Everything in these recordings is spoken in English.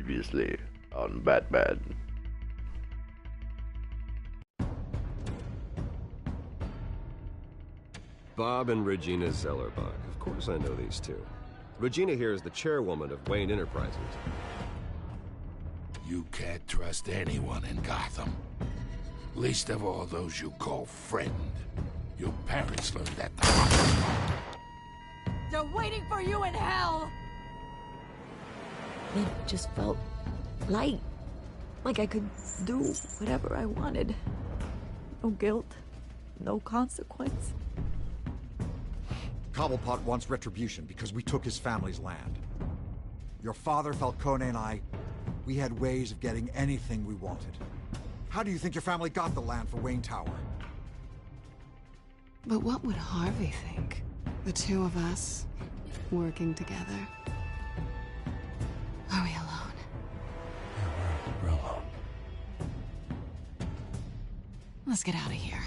Previously on Batman. Bob and Regina Zellerbach. Of course I know these two. Regina here is the chairwoman of Wayne Enterprises. You can't trust anyone in Gotham. Least of all those you call friend. Your parents learned that the hard way. They're waiting for you in hell! It just felt light. Like I could do whatever I wanted. No guilt, no consequence. Cobblepot wants retribution because we took his family's land. Your father, Falcone, and I, we had ways of getting anything we wanted. How do you think your family got the land for Wayne Tower? But what would Harvey think? The two of us, working together. Are we alone? Yeah, we're alone. Let's get out of here.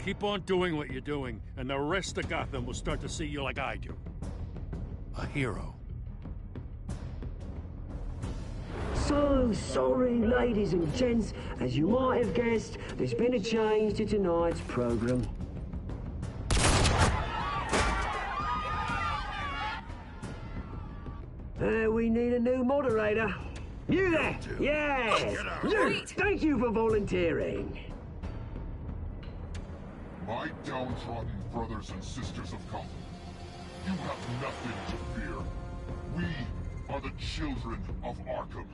Keep on doing what you're doing, and the rest of Gotham will start to see you like I do. A hero. So sorry, ladies and gents. As you might have guessed, there's been a change to tonight's program. We need a new moderator. You there? Yes! You! Thank you for volunteering. My downtrodden brothers and sisters of Gotham, you have nothing to fear. We are the children of Arkham.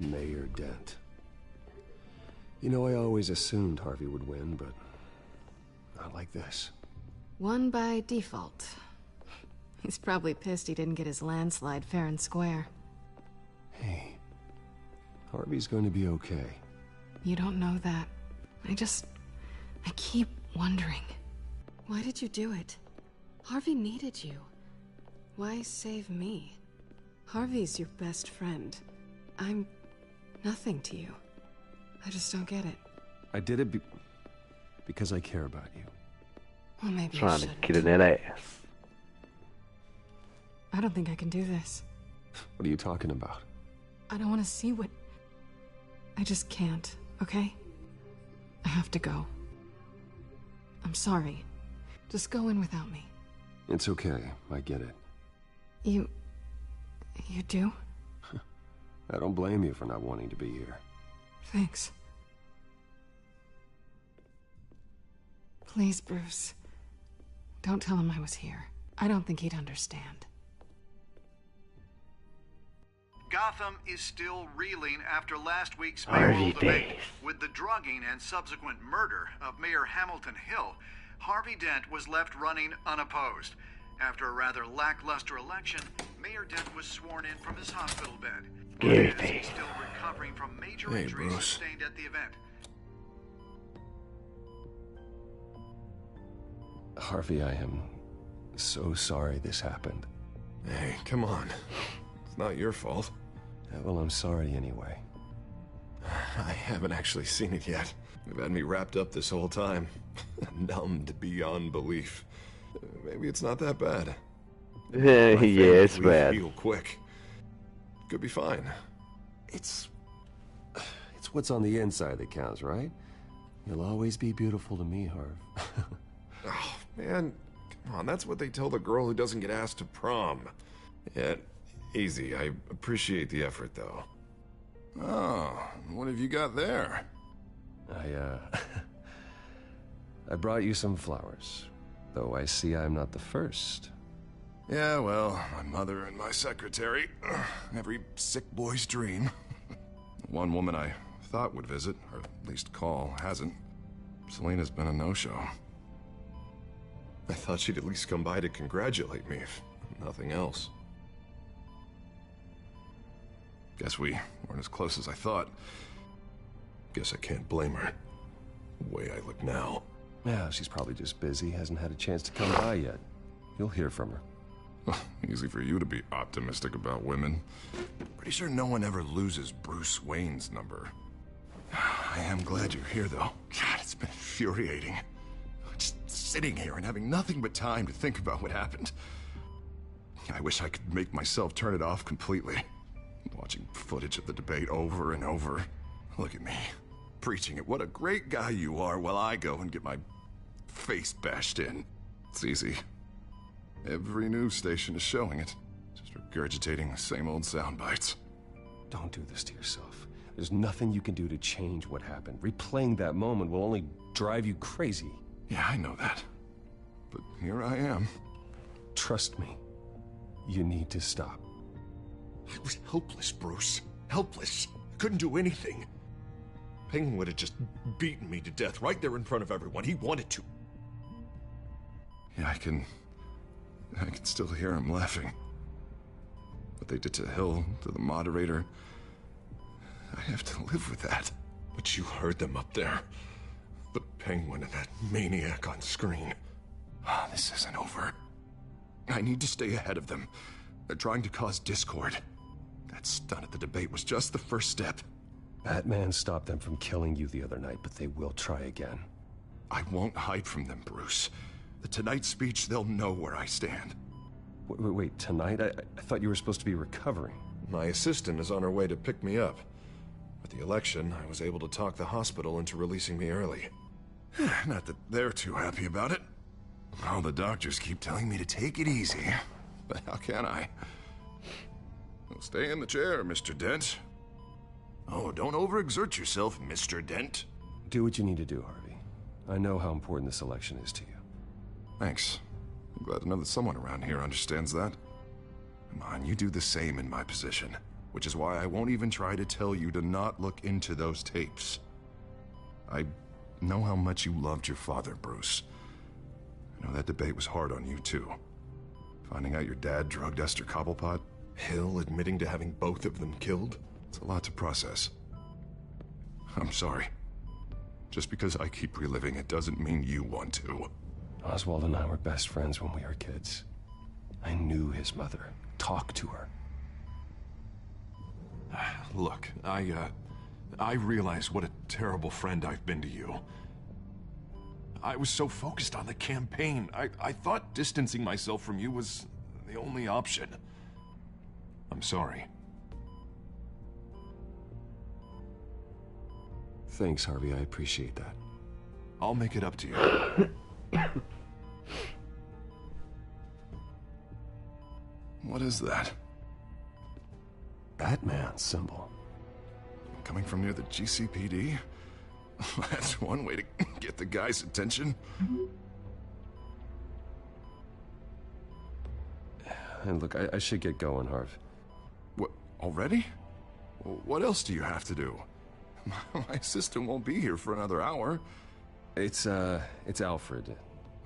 Mayor Dent. You know, I always assumed Harvey would win, but not like this. Won by default. He's probably pissed he didn't get his landslide fair and square. Hey, Harvey's going to be okay. You don't know that. I keep wondering. Why did you do it? Harvey needed you. Why save me? Harvey's your best friend. I'm nothing to you. I just don't get it. I did it because I care about you. Well, maybe Trying I to shouldn't. get in that ass. I don't think I can do this. What are you talking about? I don't want to see what... I just can't, okay? I have to go. I'm sorry. Just go in without me. It's okay. I get it. You do? I don't blame you for not wanting to be here. Thanks. Please, Bruce. Don't tell him I was here. I don't think he'd understand. Gotham is still reeling after last week's Harvey mayoral debate. Days. With the drugging and subsequent murder of Mayor Hamilton Hill, Harvey Dent was left running unopposed. After a rather lackluster election, Mayor Dent was sworn in from his hospital bed. Scary He's face. still recovering from major Hey, injuries Bruce. sustained at the event. Harvey, I am so sorry this happened. Hey, come on. It's not your fault. Well, I'm sorry anyway. I haven't actually seen it yet. You've had me wrapped up this whole time. Numbed beyond belief. Maybe it's not that bad. Yeah, My it's family bad. heal quick. Could be fine. It's what's on the inside that counts, right? You'll always be beautiful to me, Harv. Oh, man. Come on, that's what they tell the girl who doesn't get asked to prom. Yeah, easy. I appreciate the effort, though. Oh, what have you got there? I brought you some flowers. Though I see I'm not the first. Yeah, well, my mother and my secretary. Every sick boy's dream. One woman I thought would visit, or at least call, hasn't. Selena's been a no-show. I thought she'd at least come by to congratulate me, if nothing else. Guess we weren't as close as I thought. Guess I can't blame her. The way I look now. Yeah, she's probably just busy, hasn't had a chance to come by yet. You'll hear from her. Easy for you to be optimistic about women. Pretty sure no one ever loses Bruce Wayne's number. I am glad you're here, though. God, it's been infuriating. Just sitting here and having nothing but time to think about what happened. I wish I could make myself turn it off completely. Watching footage of the debate over and over. Look at me, preaching it. What a great guy you are, while I go and get my face bashed in. It's easy. Every news station is showing it. Just regurgitating the same old sound bites. Don't do this to yourself. There's nothing you can do to change what happened. Replaying that moment will only drive you crazy. Yeah, I know that. But here I am. Trust me. You need to stop. I was helpless, Bruce. Helpless. Couldn't do anything. Penguin would have just beaten me to death right there in front of everyone. He wanted to. Yeah, I can still hear him laughing. What they did to Hill, to the moderator. I have to live with that. But you heard them up there. The Penguin and that maniac on screen. This isn't over. I need to stay ahead of them. They're trying to cause discord. That stunt at the debate was just the first step. Batman stopped them from killing you the other night, but they will try again. I won't hide from them, Bruce. The Tonight speech, they'll know where I stand. Wait, tonight? I thought you were supposed to be recovering. My assistant is on her way to pick me up. With the election, I was able to talk the hospital into releasing me early. Not that they're too happy about it. All the doctors keep telling me to take it easy. But how can I? Well, stay in the chair, Mr. Dent. Oh, don't overexert yourself, Mr. Dent. Do what you need to do, Harvey. I know how important this election is to you. Thanks. I'm glad to know that someone around here understands that. Come on, you do the same in my position. Which is why I won't even try to tell you to not look into those tapes. I know how much you loved your father, Bruce. I know that debate was hard on you, too. Finding out your dad drugged Esther Cobblepot, Hill admitting to having both of them killed. It's a lot to process. I'm sorry. Just because I keep reliving it doesn't mean you want to. Oswald and I were best friends when we were kids. I knew his mother. Talked to her. Look, I realize what a terrible friend I've been to you. I was so focused on the campaign. I thought distancing myself from you was the only option. I'm sorry. Thanks, Harvey. I appreciate that. I'll make it up to you. What is that? Batman symbol. Coming from near the GCPD? That's one way to get the guy's attention. And look, I should get going, Harv. What, already? What else do you have to do? My assistant won't be here for another hour. It's Alfred.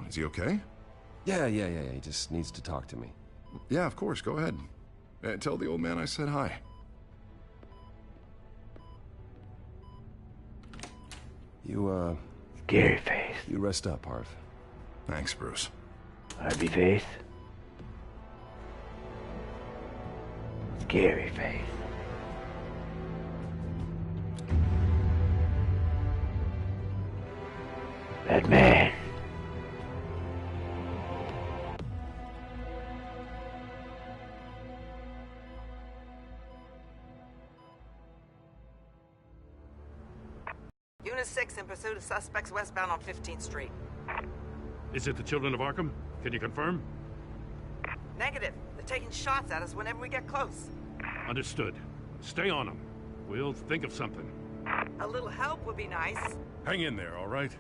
Is he okay? Yeah, he just needs to talk to me. Yeah, of course, go ahead. Tell the old man I said hi. You, Scary face. You rest up, Harv. Thanks, Bruce. Harvey face. Scary face. Batman. Unit 6 in pursuit of suspects westbound on 15th Street. Is it the Children of Arkham? Can you confirm? Negative. They're taking shots at us whenever we get close. Understood. Stay on them. We'll think of something. A little help would be nice. Hang in there, all right?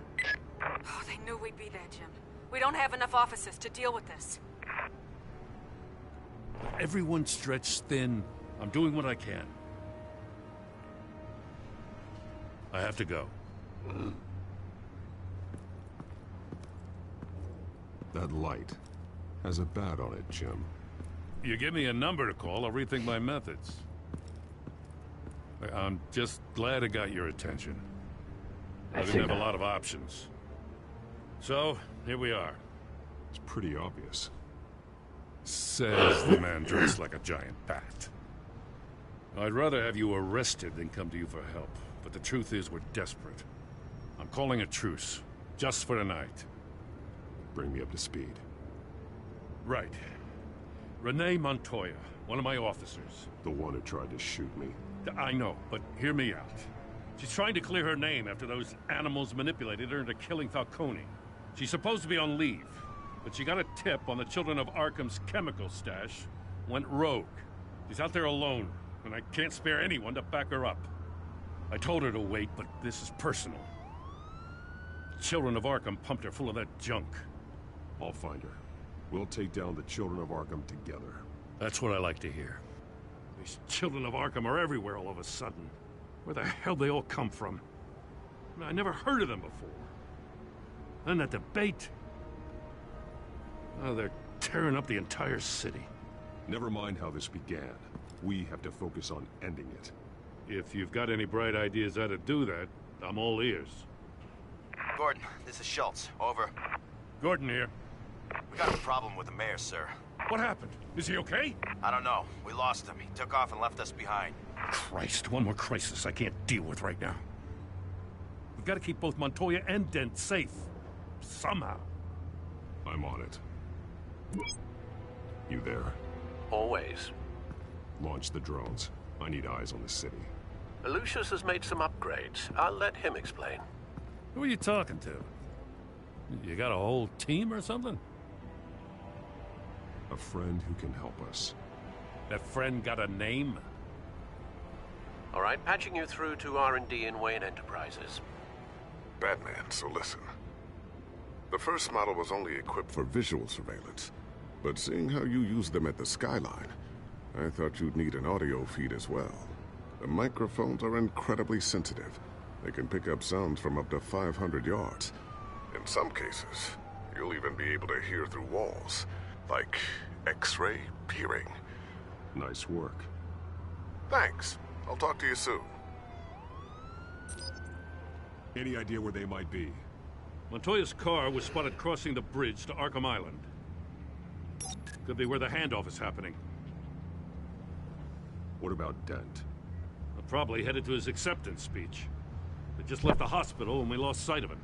Oh, they knew we'd be there, Jim. We don't have enough officers to deal with this. Everyone's stretched thin. I'm doing what I can. I have to go. That light has a bat on it, Jim. You give me a number to call, I'll rethink my methods. I'm just glad it got your attention. I didn't have a lot of options. So, here we are. It's pretty obvious. Says the man dressed like a giant bat. I'd rather have you arrested than come to you for help. But the truth is, we're desperate. I'm calling a truce. Just for tonight. Bring me up to speed. Right. Renee Montoya, one of my officers. The one who tried to shoot me. I know, but hear me out. She's trying to clear her name after those animals manipulated her into killing Falcone. She's supposed to be on leave, but she got a tip on the Children of Arkham's chemical stash, went rogue. She's out there alone, and I can't spare anyone to back her up. I told her to wait, but this is personal. Children of Arkham pumped her full of that junk. I'll find her. We'll take down the Children of Arkham together. That's what I like to hear. These Children of Arkham are everywhere all of a sudden. Where the hell they all come from? I never heard of them before. Then that debate. Oh, they're tearing up the entire city. Never mind how this began. We have to focus on ending it. If you've got any bright ideas how to do that, I'm all ears. Gordon, this is Schultz. Over. Gordon here. We got a problem with the mayor, sir. What happened? Is he okay? I don't know. We lost him. He took off and left us behind. Christ, one more crisis I can't deal with right now. We've got to keep both Montoya and Dent safe. Somehow. I'm on it. You there? Always. Launch the drones. I need eyes on the city. Lucius has made some upgrades. I'll let him explain. Who are you talking to? You got a whole team or something? A friend who can help us. That friend got a name? All right, patching you through to R&D in Wayne Enterprises. Batman, so listen. The first model was only equipped for visual surveillance, but seeing how you use them at the Skyline, I thought you'd need an audio feed as well. The microphones are incredibly sensitive. They can pick up sounds from up to 500 yards. In some cases, you'll even be able to hear through walls, like X-ray peering. Nice work. Thanks. I'll talk to you soon. Any idea where they might be? Montoya's car was spotted crossing the bridge to Arkham Island. Could be where the handoff is happening. What about Dent? Probably headed to his acceptance speech. They just left the hospital and we lost sight of him.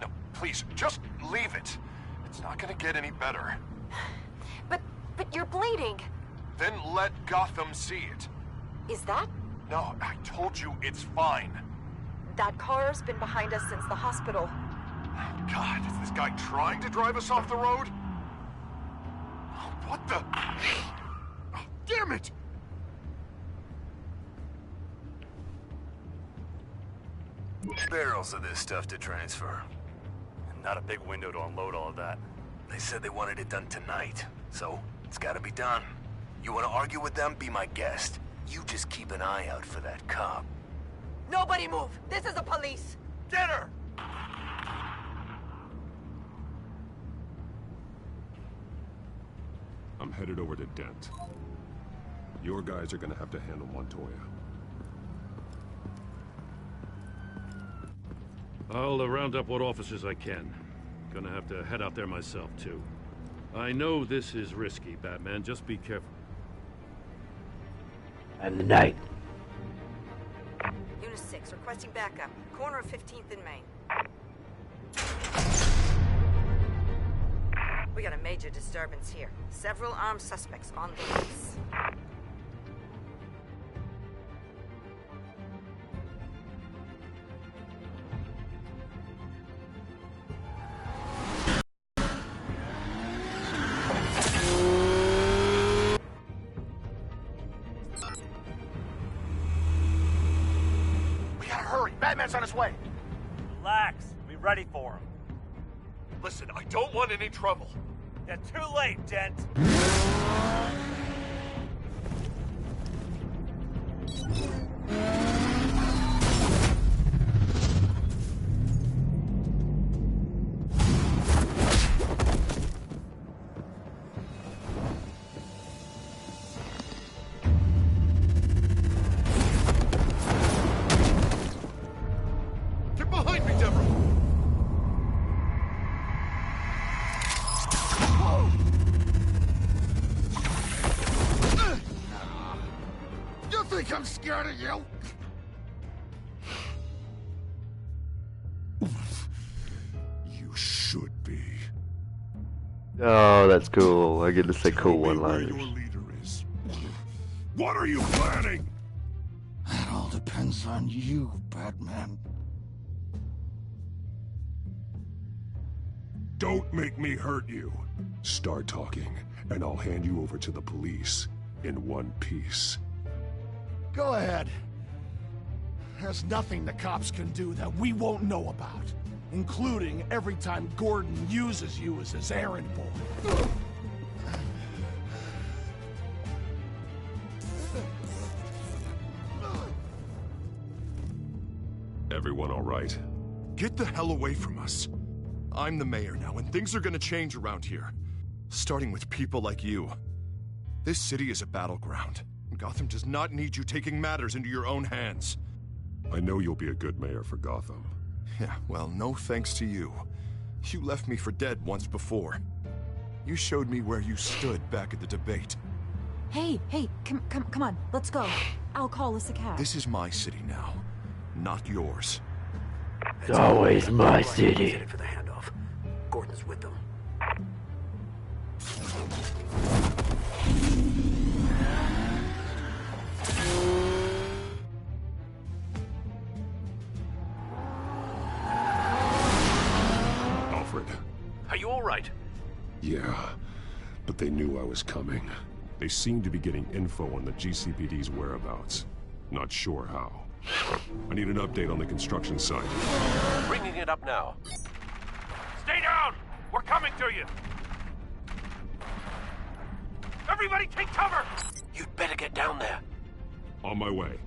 No, please, just leave it. It's not gonna get any better. But you're bleeding. Then let Gotham see it. Is that? No, I told you it's fine. That car's been behind us since the hospital. God, is this guy trying to drive us off the road? What the? Oh, damn it! Barrels of this stuff to transfer. And not a big window to unload all of that. They said they wanted it done tonight, so it's gotta be done. You wanna argue with them? Be my guest. You just keep an eye out for that cop. Nobody move! This is the police! Get her! I'm headed over to Dent. Your guys are gonna have to handle Montoya. I'll round up what officers I can. Gonna have to head out there myself, too. I know this is risky, Batman. Just be careful. And the night. Unit 6, requesting backup. Corner of 15th and Main. We got a major disturbance here. Several armed suspects on the loose. Batman's on his way. Relax. Be ready for him. Listen, I don't want any trouble. You're too late, Dent. Get behind me, Deborah! You think I'm scared of you? You should be. Oh, that's cool. I get to say cool Where one-liners. your leader is. What are you planning? That all depends on you, Batman. Don't make me hurt you. Start talking, and I'll hand you over to the police in one piece. Go ahead. There's nothing the cops can do that we won't know about, including every time Gordon uses you as his errand boy. Everyone all right? Get the hell away from us. I'm the mayor now, and things are gonna change around here. Starting with people like you. This city is a battleground. Gotham does not need you taking matters into your own hands. I know you'll be a good mayor for Gotham. Yeah, well, no thanks to you. You left me for dead once before. You showed me where you stood back at the debate. Hey, come on, let's go. I'll call us a cab. This is my city now, not yours. It's always my city. For the handoff. Gordon's with them. Alfred. Are you all right? Yeah, but they knew I was coming. They seem to be getting info on the GCPD's whereabouts. Not sure how. I need an update on the construction site. Bringing it up now. Stay down! We're coming to you! Everybody take cover! You'd better get down there. On my way.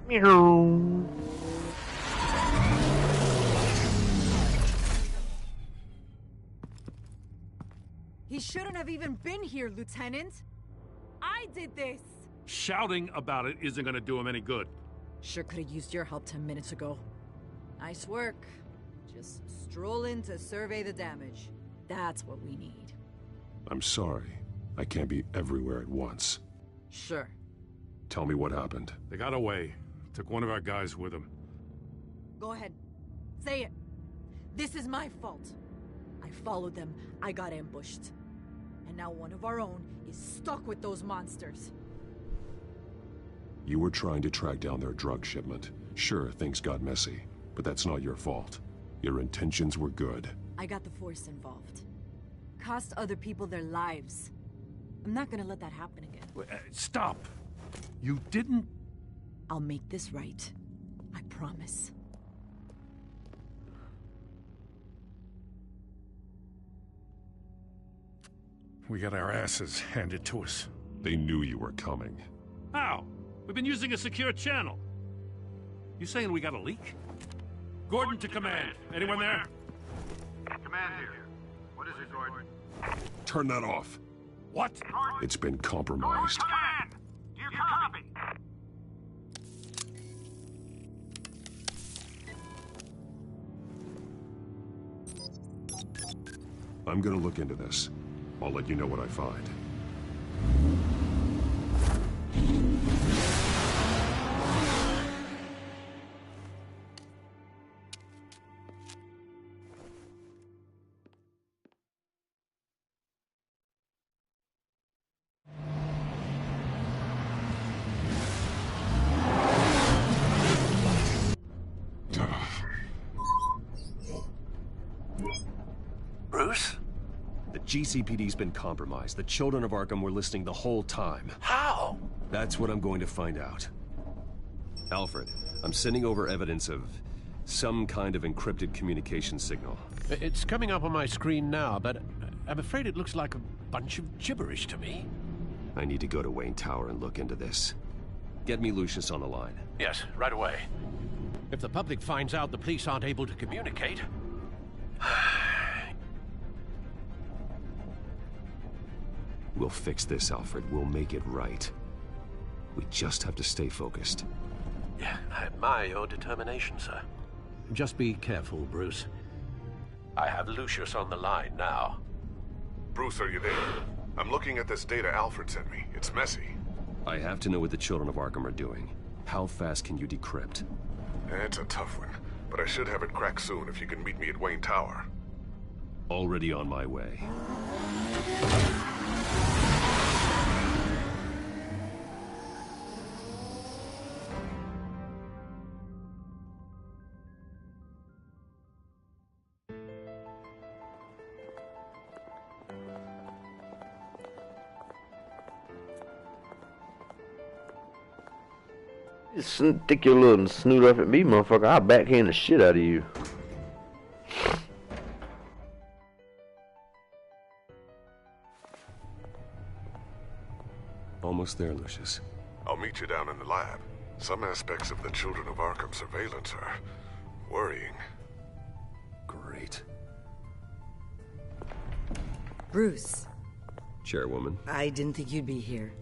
Meow. He shouldn't have even been here, Lieutenant. I did this. Shouting about it isn't gonna do him any good. Sure could have used your help 10 minutes ago. Nice work. Just stroll in to survey the damage. That's what we need. I'm sorry. I can't be everywhere at once. Sure. Tell me what happened. They got away. Took one of our guys with them. Go ahead. Say it. This is my fault. I followed them. I got ambushed. And now one of our own is stuck with those monsters. You were trying to track down their drug shipment. Sure, things got messy, but that's not your fault. Your intentions were good. I got the Force involved. Cost other people their lives. I'm not gonna let that happen again. Stop! You didn't... I'll make this right. I promise. We got our asses handed to us. They knew you were coming. How? We've been using a secure channel. You saying we got a leak? Gordon to command. Anyone there? Command here. What is it, Gordon? Turn that off. What? It's been compromised. Command! Do you copy? I'm gonna look into this. I'll let you know what I find. GCPD's been compromised. The children of Arkham were listening the whole time. How? That's what I'm going to find out. Alfred, I'm sending over evidence of some kind of encrypted communication signal. It's coming up on my screen now, but I'm afraid it looks like a bunch of gibberish to me. I need to go to Wayne Tower and look into this. Get me Lucius on the line. Yes, right away. If the public finds out the police aren't able to communicate... We'll fix this, Alfred. We'll make it right. We just have to stay focused. Yeah, I admire your determination, sir. Just be careful, Bruce. I have Lucius on the line now. Bruce, are you there? I'm looking at this data Alfred sent me. It's messy. I have to know what the children of Arkham are doing. How fast can you decrypt? It's a tough one, but I should have it cracked soon if you can meet me at Wayne Tower. Already on my way. Stick your little snoot up at me, motherfucker. I'll backhand the shit out of you. Almost there, Lucius. I'll meet you down in the lab. Some aspects of the Children of Arkham surveillance are worrying. Great. Bruce. Chairwoman. I didn't think you'd be here.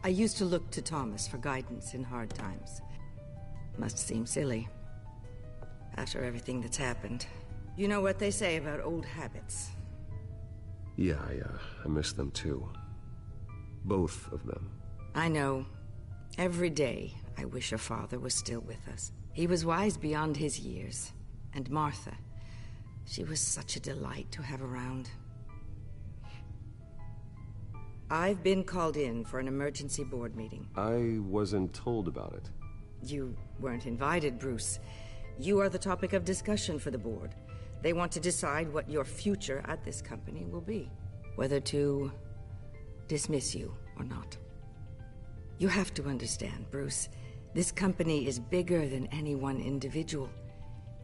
I used to look to Thomas for guidance in hard times. Must seem silly. After everything that's happened. You know what they say about old habits. Yeah, I miss them too. Both of them. I know. Every day, I wish your father was still with us. He was wise beyond his years. And Martha, she was such a delight to have around. I've been called in for an emergency board meeting. I wasn't told about it. You weren't invited, Bruce. You are the topic of discussion for the board. They want to decide what your future at this company will be. Whether to dismiss you or not. You have to understand, Bruce. This company is bigger than any one individual.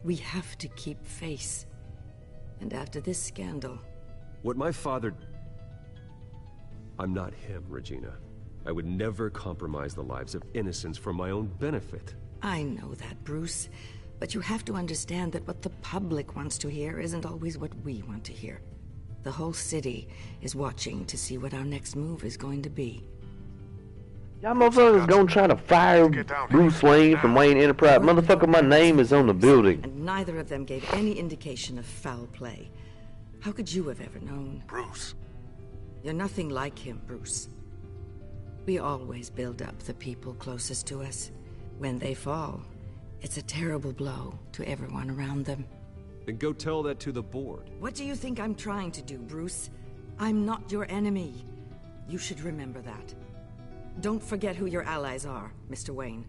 We have to keep face. And after this scandal... What my father... I'm not him, Regina. I would never compromise the lives of innocents for my own benefit. I know that, Bruce. But you have to understand that what the public wants to hear isn't always what we want to hear. The whole city is watching to see what our next move is going to be. Y'all motherfuckers gonna try to fire Bruce Wayne from Wayne Enterprise. Motherfucker, my name is on the building. And neither of them gave any indication of foul play. How could you have ever known? Bruce. You're nothing like him, Bruce. We always build up the people closest to us. When they fall, it's a terrible blow to everyone around them. Then go tell that to the board. What do you think I'm trying to do, Bruce? I'm not your enemy. You should remember that. Don't forget who your allies are, Mr. Wayne.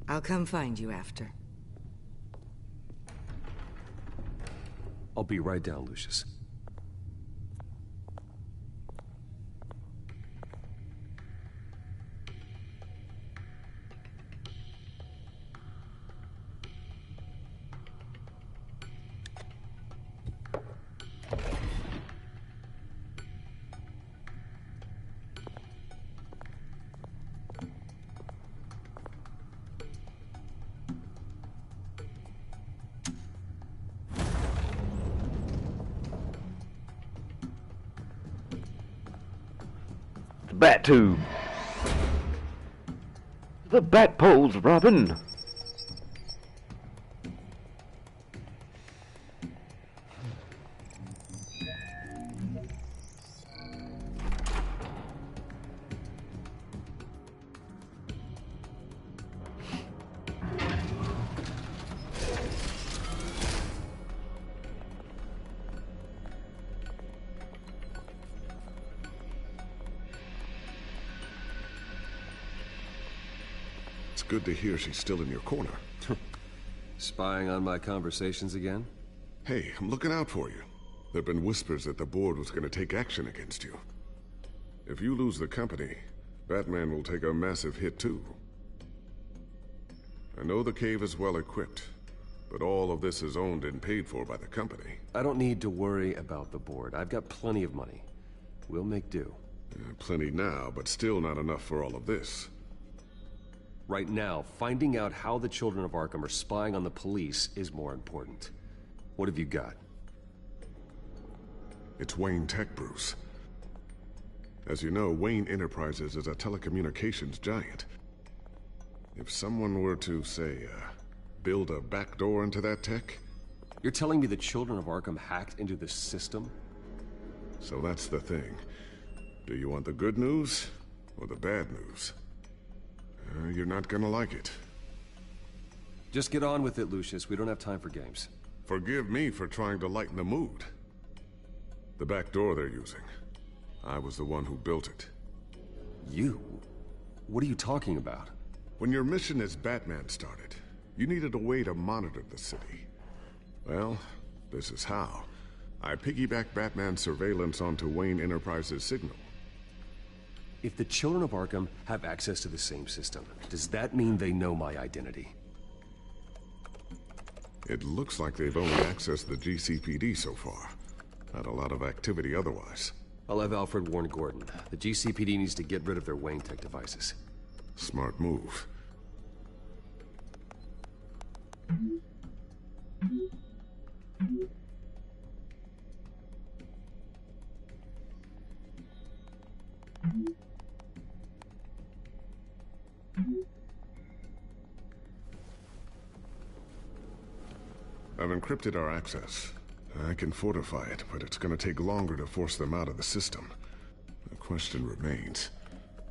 I'll come find you after. I'll be right down, Lucius. Bat tube. The bat poles, Robin. Good to hear she's still in your corner. Spying on my conversations again? Hey, I'm looking out for you. There've been whispers that the board was going to take action against you. If you lose the company, Batman will take a massive hit too. I know the cave is well equipped, but all of this is owned and paid for by the company. I don't need to worry about the board. I've got plenty of money. We'll make do. Plenty now, but still not enough for all of this. Right now, finding out how the Children of Arkham are spying on the police is more important. What have you got? It's Wayne Tech, Bruce. As you know, Wayne Enterprises is a telecommunications giant. If someone were to, say, build a backdoor into that tech... You're telling me the Children of Arkham hacked into this system? So that's the thing. Do you want the good news or the bad news? You're not gonna like it. Just get on with it, Lucius. We don't have time for games. Forgive me for trying to lighten the mood. The back door they're using. I was the one who built it. You? What are you talking about? When your mission as Batman started, you needed a way to monitor the city. Well, this is how. I piggybacked Batman's surveillance onto Wayne Enterprises' signal. If the Children of Arkham have access to the same system, does that mean they know my identity? It looks like they've only accessed the GCPD so far. Not a lot of activity otherwise. I'll have Alfred warn Gordon. The GCPD needs to get rid of their Wayne Tech devices. Smart move. I've encrypted our access. I can fortify it, but it's gonna take longer to force them out of the system. The question remains,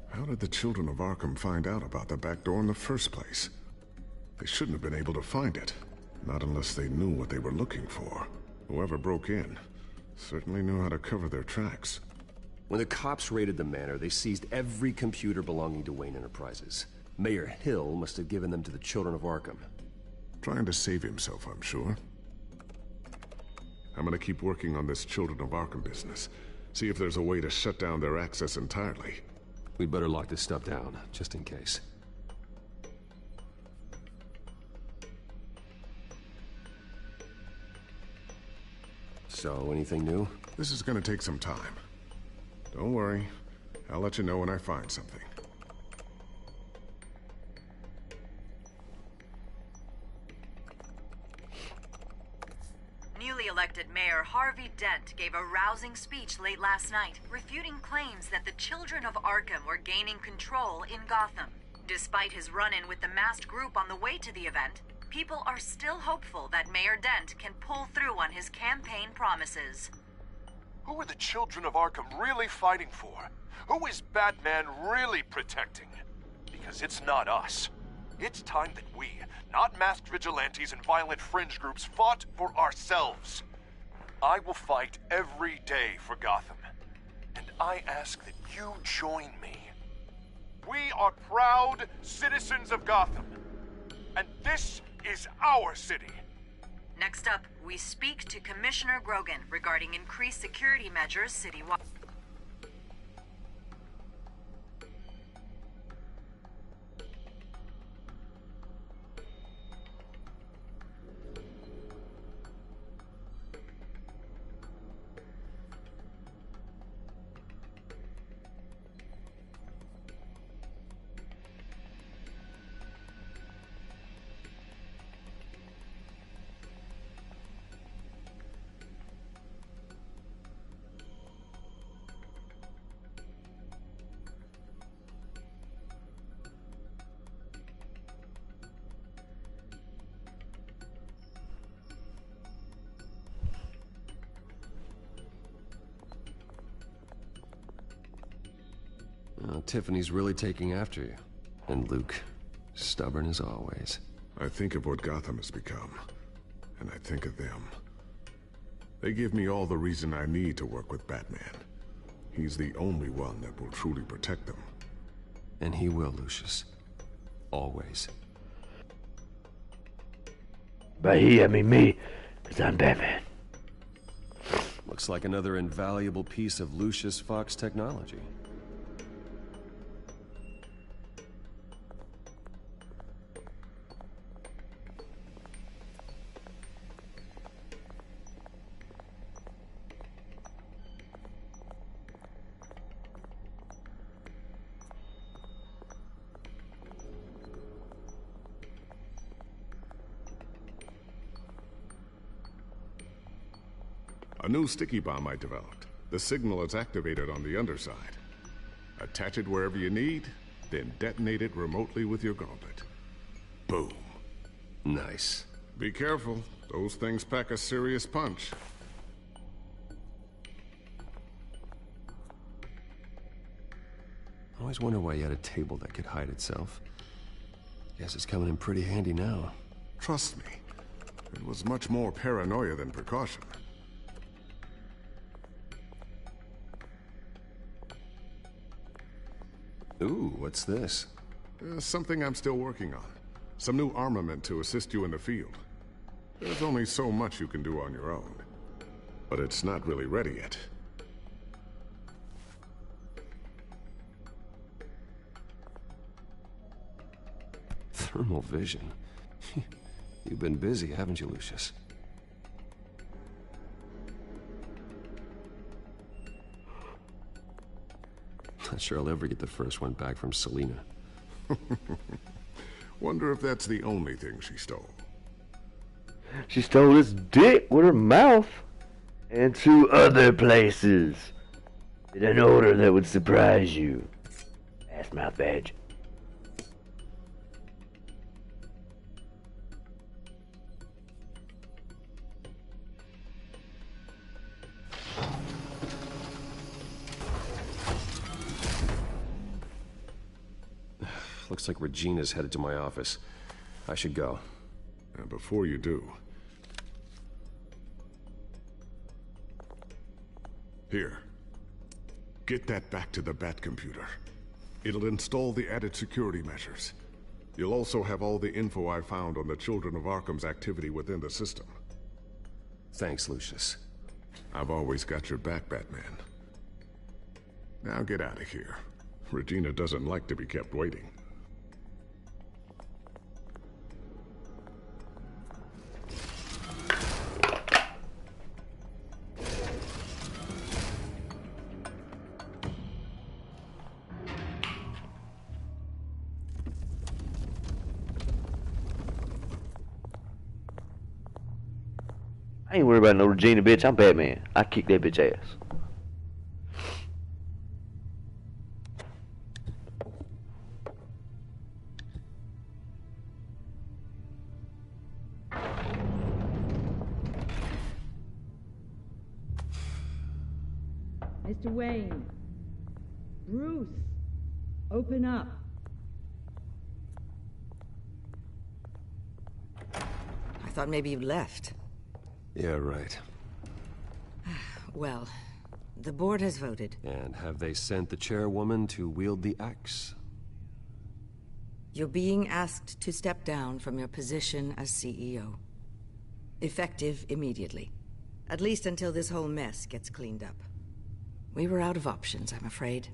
how did the Children of Arkham find out about the back door in the first place? They shouldn't have been able to find it. Not unless they knew what they were looking for. Whoever broke in certainly knew how to cover their tracks. When the cops raided the manor, they seized every computer belonging to Wayne Enterprises. Mayor Hill must have given them to the Children of Arkham. Trying to save himself, I'm sure. I'm gonna keep working on this Children of Arkham business. See if there's a way to shut down their access entirely. We'd better lock this stuff down, just in case. So, anything new? This is gonna take some time. Don't worry. I'll let you know when I find something. Newly elected Mayor Harvey Dent gave a rousing speech late last night, refuting claims that the Children of Arkham were gaining control in Gotham. Despite his run-in with the masked group on the way to the event, people are still hopeful that Mayor Dent can pull through on his campaign promises. Who are the Children of Arkham really fighting for? Who is Batman really protecting? Because it's not us. It's time that we, not masked vigilantes and violent fringe groups, fought for ourselves. I will fight every day for Gotham. And I ask that you join me. We are proud citizens of Gotham. And this is our city. Next up, we speak to Commissioner Grogan regarding increased security measures citywide. Tiffany's really taking after you. And Luke, stubborn as always. I think of what Gotham has become, and I think of them. They give me all the reason I need to work with Batman. He's the only one that will truly protect them. And he will, Lucius. Always. By he, I mean me, because I'm Batman. Look, Looks like another invaluable piece of Lucius Fox technology. A new sticky bomb I developed. The signal is activated on the underside. Attach it wherever you need, then detonate it remotely with your gauntlet. Boom. Nice. Be careful. Those things pack a serious punch. I always wonder why you had a table that could hide itself. Guess it's coming in pretty handy now. Trust me, it was much more paranoia than precaution. Ooh, what's this? Something I'm still working on. Some new armament to assist you in the field. There's only so much you can do on your own. But it's not really ready yet. Thermal vision. You've been busy, haven't you, Lucius? Not sure I'll ever get the first one back from Selina. Wonder if that's the only thing she stole. She stole his dick with her mouth. And 2 other places. In an order that would surprise you. Ass mouth badge. Looks like Regina's headed to my office. I should go. And before you do... Here. Get that back to the Bat computer. It'll install the added security measures. You'll also have all the info I found on the Children of Arkham's activity within the system. Thanks, Lucius. I've always got your back, Batman. Now get out of here. Regina doesn't like to be kept waiting. I ain't worried about no Regina, bitch. I'm Batman. I kick that bitch ass. Mr. Wayne. Bruce. Open up. I thought maybe you'd left. Yeah, right. Well, the board has voted. And have they sent the chairwoman to wield the axe? You're being asked to step down from your position as CEO. Effective immediately. At least until this whole mess gets cleaned up. We were out of options, I'm afraid.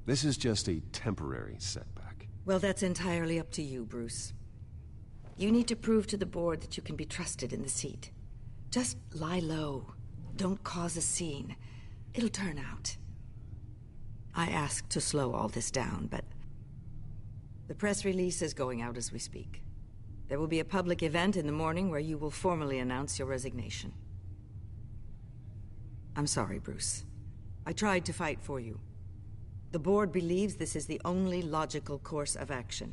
This is just a temporary setback. Well, that's entirely up to you, Bruce. You need to prove to the board that you can be trusted in the seat. Just lie low. Don't cause a scene. It'll turn out. I asked to slow all this down, but... the press release is going out as we speak. There will be a public event in the morning where you will formally announce your resignation. I'm sorry, Bruce. I tried to fight for you. The board believes this is the only logical course of action.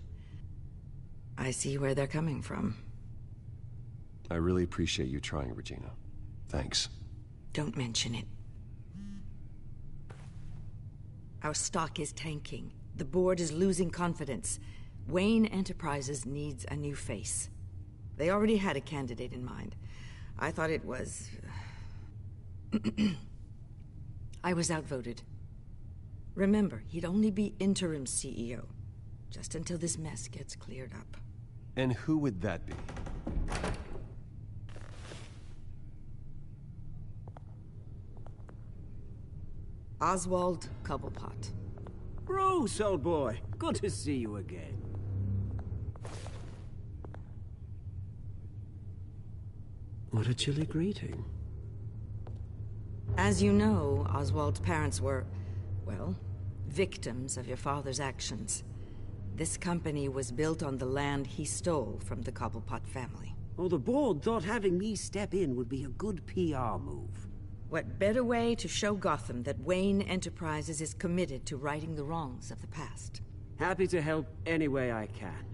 I see where they're coming from. I really appreciate you trying, Regina. Thanks. Don't mention it. Our stock is tanking. The board is losing confidence. Wayne Enterprises needs a new face. They already had a candidate in mind. I thought it was... I was outvoted. Remember, he'd only be interim CEO. Just until this mess gets cleared up. And who would that be? Oswald Cobblepot. Bruce, old boy. Good to see you again. What a chilly greeting. As you know, Oswald's parents were, well, victims of your father's actions. This company was built on the land he stole from the Cobblepot family. Oh, the board thought having me step in would be a good PR move. What better way to show Gotham that Wayne Enterprises is committed to righting the wrongs of the past? Happy to help any way I can.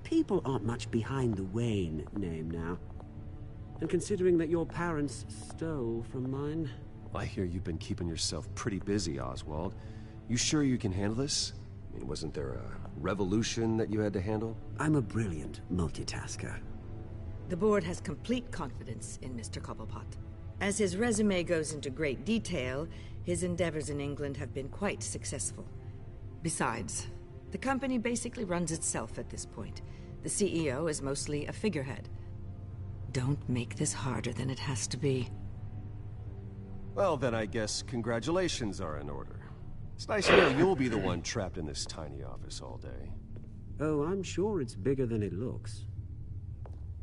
People aren't much behind the Wayne name now. And considering that your parents stole from mine... I hear you've been keeping yourself pretty busy, Oswald. You sure you can handle this? I mean, wasn't there a revolution that you had to handle? I'm a brilliant multitasker. The board has complete confidence in Mr. Cobblepot. As his resume goes into great detail, his endeavors in England have been quite successful. Besides, the company basically runs itself at this point. The CEO is mostly a figurehead. Don't make this harder than it has to be. Well, then I guess congratulations are in order. It's nice to know you'll be the one trapped in this tiny office all day. Oh, I'm sure it's bigger than it looks.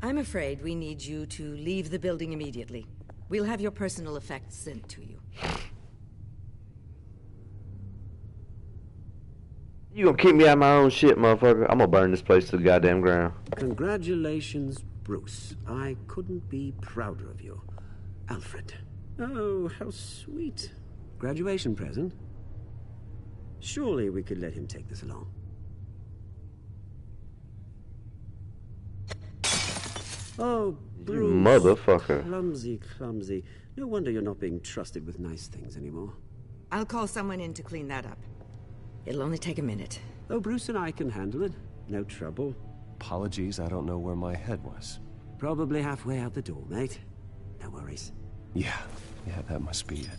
I'm afraid we need you to leave the building immediately. We'll have your personal effects sent to you. You gonna keep me out of my own shit, motherfucker? I'm gonna burn this place to the goddamn ground. Congratulations, Bruce. I couldn't be prouder of you. Alfred. Oh, how sweet. Graduation present? Surely we could let him take this along. Oh, Bruce. You motherfucker. Clumsy, clumsy. No wonder you're not being trusted with nice things anymore. I'll call someone in to clean that up. It'll only take a minute. Oh, Bruce and I can handle it. No trouble. Apologies, I don't know where my head was. Probably halfway out the door, mate. No worries. Yeah, that must be it.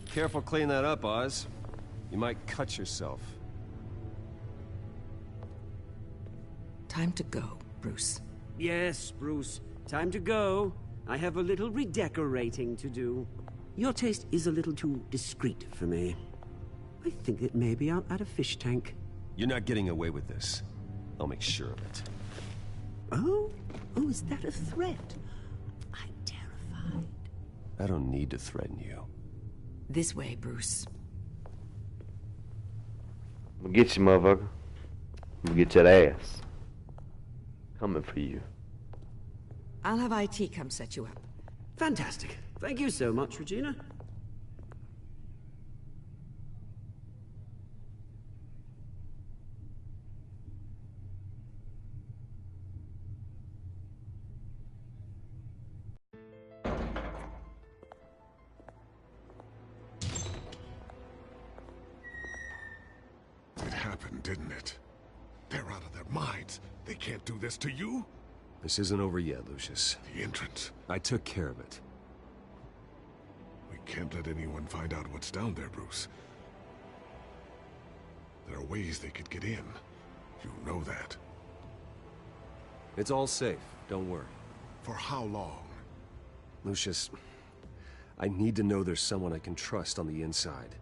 Careful clean that up, Oz. You might cut yourself. Time to go, Bruce. Yes, Bruce. Time to go. I have a little redecorating to do. Your taste is a little too discreet for me. I think that maybe I'll add a fish tank. You're not getting away with this. I'll make sure of it. Oh, is that a threat? I'm terrified. I don't need to threaten you. This way, Bruce. I'm gonna get you, motherfucker. I'm gonna get that ass. Coming for you. I'll have IT come set you up. Fantastic. Thank you so much, Regina. It happened, didn't it? They're out of their minds. They can't do this to you? This isn't over yet, Lucius. The entrance. I took care of it. We can't let anyone find out what's down there, Bruce. There are ways they could get in. You know that. It's all safe. Don't worry. For how long? Lucius, I need to know there's someone I can trust on the inside.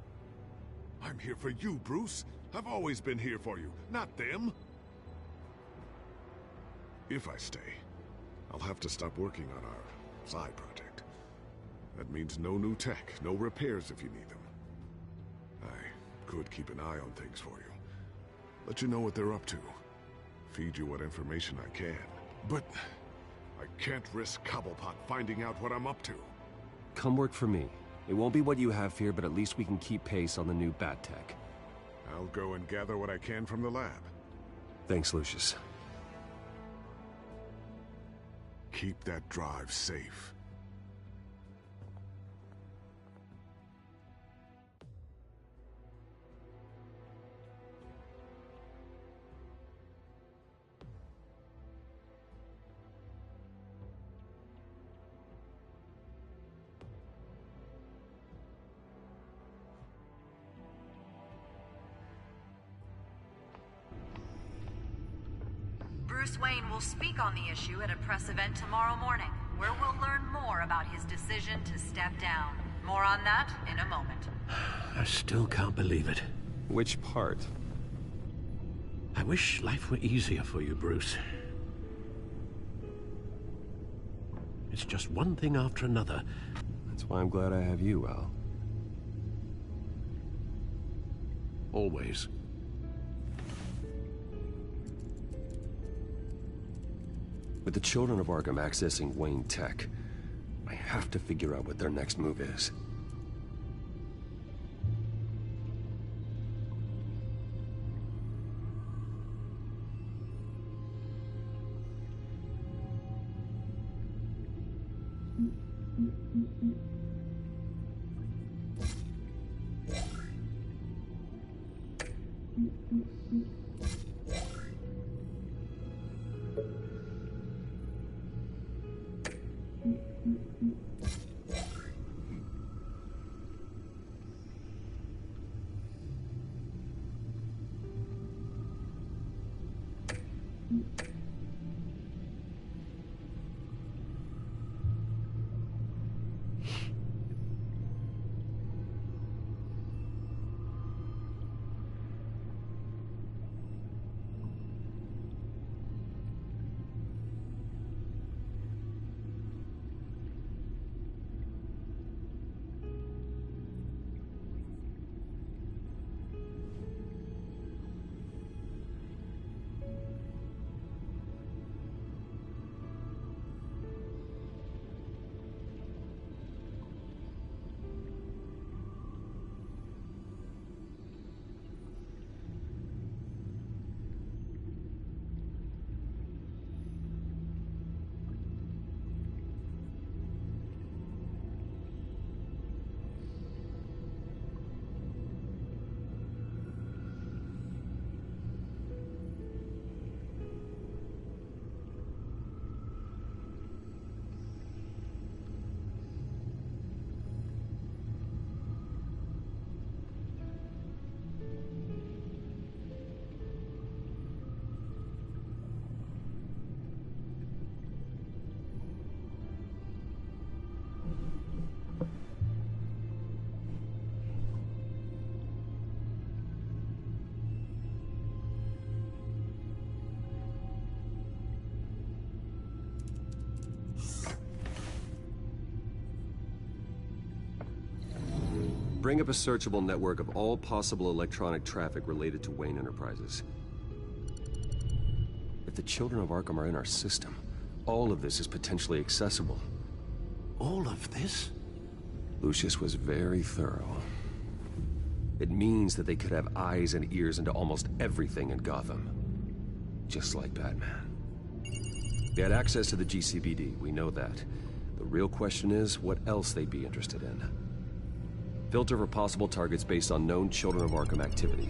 I'm here for you, Bruce. I've always been here for you, not them. If I stay, I'll have to stop working on our side project. That means no new tech, no repairs if you need them. I could keep an eye on things for you. Let you know what they're up to. Feed you what information I can. But I can't risk Cobblepot finding out what I'm up to. Come work for me. It won't be what you have here, but at least we can keep pace on the new bat tech. I'll go and gather what I can from the lab. Thanks, Lucius. Keep that drive safe. Bruce Wayne will speak on the issue at a press event tomorrow morning, where we'll learn more about his decision to step down. More on that in a moment. I still can't believe it. Which part? I wish life were easier for you, Bruce. It's just one thing after another. That's why I'm glad I have you, Al. Always. With the Children of Arkham accessing Wayne Tech, I have to figure out what their next move is. Bring up a searchable network of all possible electronic traffic related to Wayne Enterprises. If the Children of Arkham are in our system, all of this is potentially accessible. All of this? Lucius was very thorough. It means that they could have eyes and ears into almost everything in Gotham. Just like Batman. They had access to the GCPD, we know that. The real question is, what else they'd be interested in. Filter for possible targets based on known Children of Arkham activity.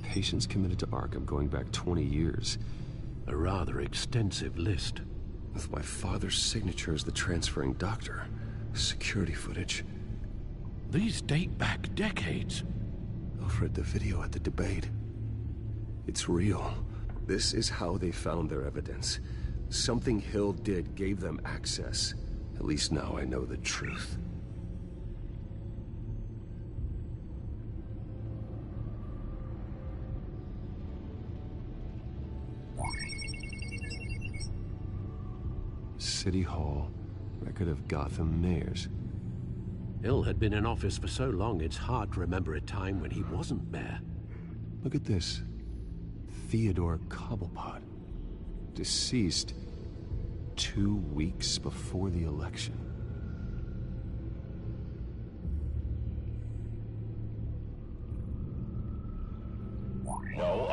Patients committed to Arkham going back 20 years. A rather extensive list. With my father's signature as the transferring doctor. Security footage. These date back decades. Alfred, the video at the debate. It's real. This is how they found their evidence. Something Hill did gave them access. At least now I know the truth. City Hall. Record of Gotham mayors. Hill had been in office for so long, it's hard to remember a time when he wasn't mayor. Look at this. Theodore Cobblepot. Deceased 2 weeks before the election. No,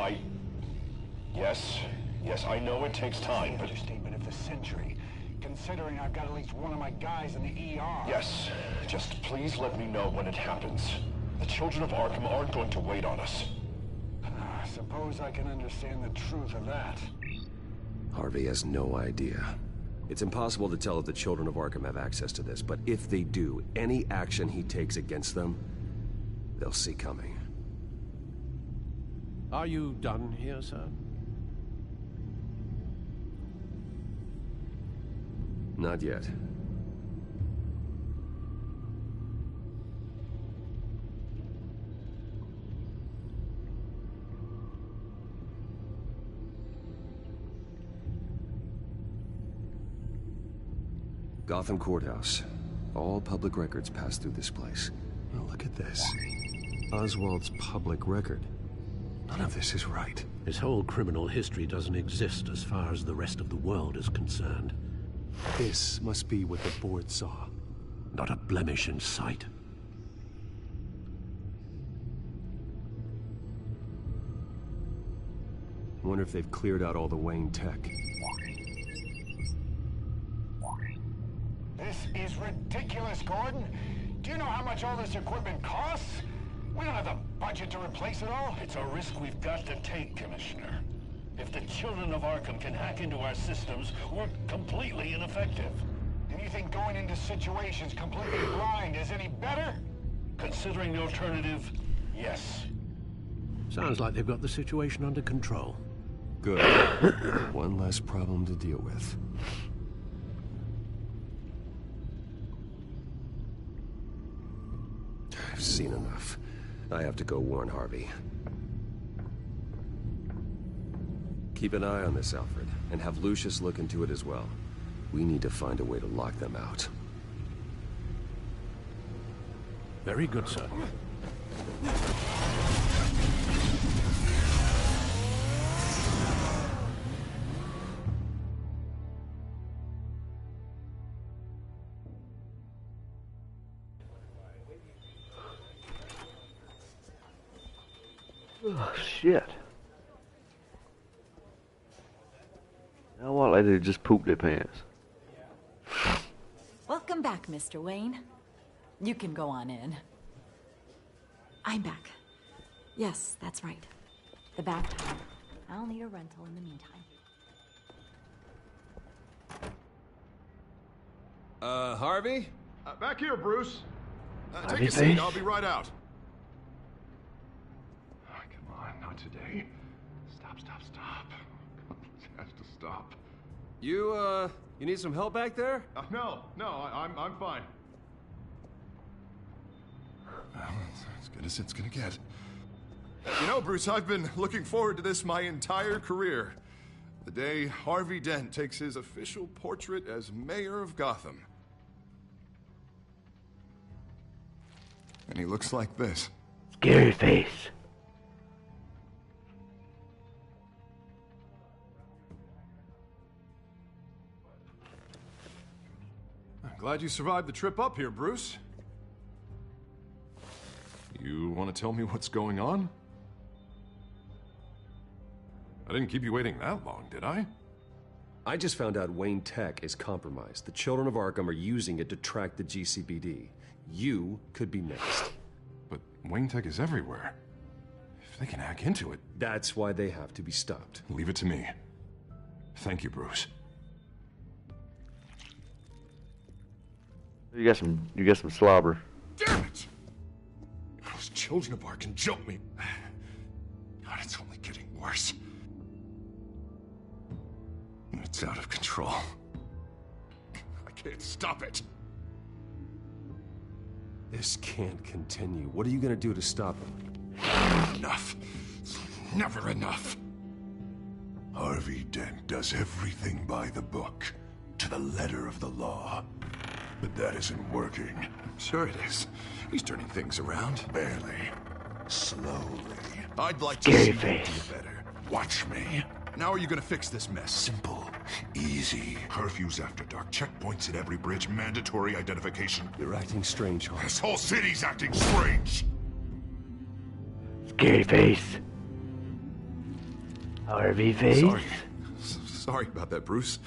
Yes, I know it takes time, but... Understatement of the century. Considering I've got at least one of my guys in the ER. Yes, just please let me know when it happens. The Children of Arkham aren't going to wait on us. I suppose I can understand the truth of that. Harvey has no idea. It's impossible to tell if the Children of Arkham have access to this, but if they do, any action he takes against them, they'll see coming. Are you done here, sir? Not yet. Gotham Courthouse. All public records pass through this place. Oh, look at this. Oswald's public record. None of this is right. His whole criminal history doesn't exist as far as the rest of the world is concerned. This must be what the board saw. Not a blemish in sight. I wonder if they've cleared out all the Wayne tech. This is ridiculous, Gordon. Do you know how much all this equipment costs? We don't have the budget to replace it all. It's a risk we've got to take, Commissioner. If the children of Arkham can hack into our systems, we're completely ineffective. And you think going into situations completely blind is any better? Considering the alternative, yes. Sounds like they've got the situation under control. Good. One less problem to deal with. I've seen enough. I have to go warn Harvey. Keep an eye on this, Alfred, and have Lucius look into it as well. We need to find a way to lock them out. Very good, sir. Oh, shit. Now what, like they just pooped their pants? Welcome back, Mr. Wayne. You can go on in. I'm back. Yes, that's right. The bathtub. I'll need a rental in the meantime. Harvey? Back here, Bruce. Take Harvey a seat. face? I'll be right out. Oh, come on, not today. Stop. This has to stop. You need some help back there? No, I'm fine. Well, it's as good as it's gonna get. You know, Bruce, I've been looking forward to this my entire career. The day Harvey Dent takes his official portrait as mayor of Gotham. And he looks like this. Scary face. I'm glad you survived the trip up here, Bruce. You want to tell me what's going on? I didn't keep you waiting that long, did I? I just found out Wayne Tech is compromised. The children of Arkham are using it to track the GCPD. You could be next. But Wayne Tech is everywhere. If they can hack into it... That's why they have to be stopped. Leave it to me. Thank you, Bruce. You got some slobber. Damn it! Those children of Arkham jumped me. God, it's only getting worse. It's out of control. I can't stop it. This can't continue. What are you gonna do to stop him? Enough. Never enough. Harvey Dent does everything by the book, to the letter of the law. But that isn't working. Sure it is. He's turning things around. Barely. Slowly. I'd like to see you face. do better. Watch me. Now are you gonna fix this mess? Simple. Easy. Curfews after dark. Checkpoints at every bridge. Mandatory identification. You're acting strange, Harvey. This whole city's acting strange. Scary face. Harvey face. Sorry about that, Bruce.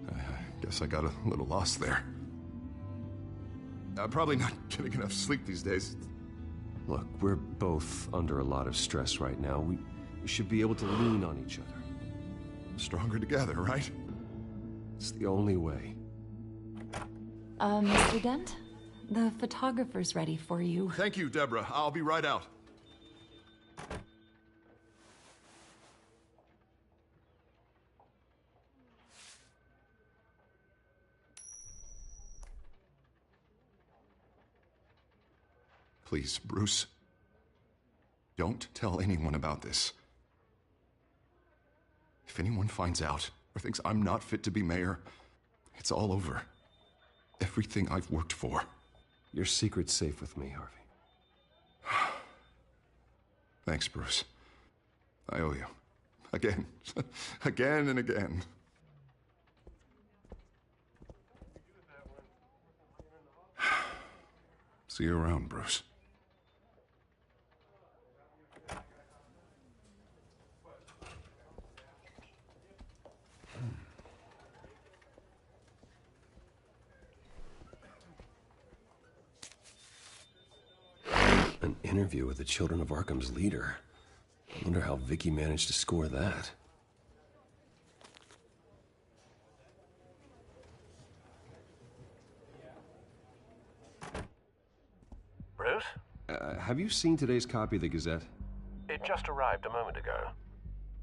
I guess I got a little lost there. I'm probably not getting enough sleep these days. Look, we're both under a lot of stress right now. We should be able to lean on each other. Stronger together, right? It's the only way. Mr. Dent? The photographer's ready for you. Thank you, Deborah. I'll be right out. Please, Bruce. Don't tell anyone about this. If anyone finds out or thinks I'm not fit to be mayor, it's all over. Everything I've worked for. Your secret's safe with me, Harvey. Thanks, Bruce. I owe you. Again. Again and again. See you around, Bruce. An interview with the Children of Arkham's leader. I wonder how Vicky managed to score that. Bruce? Have you seen today's copy of the Gazette? It just arrived a moment ago.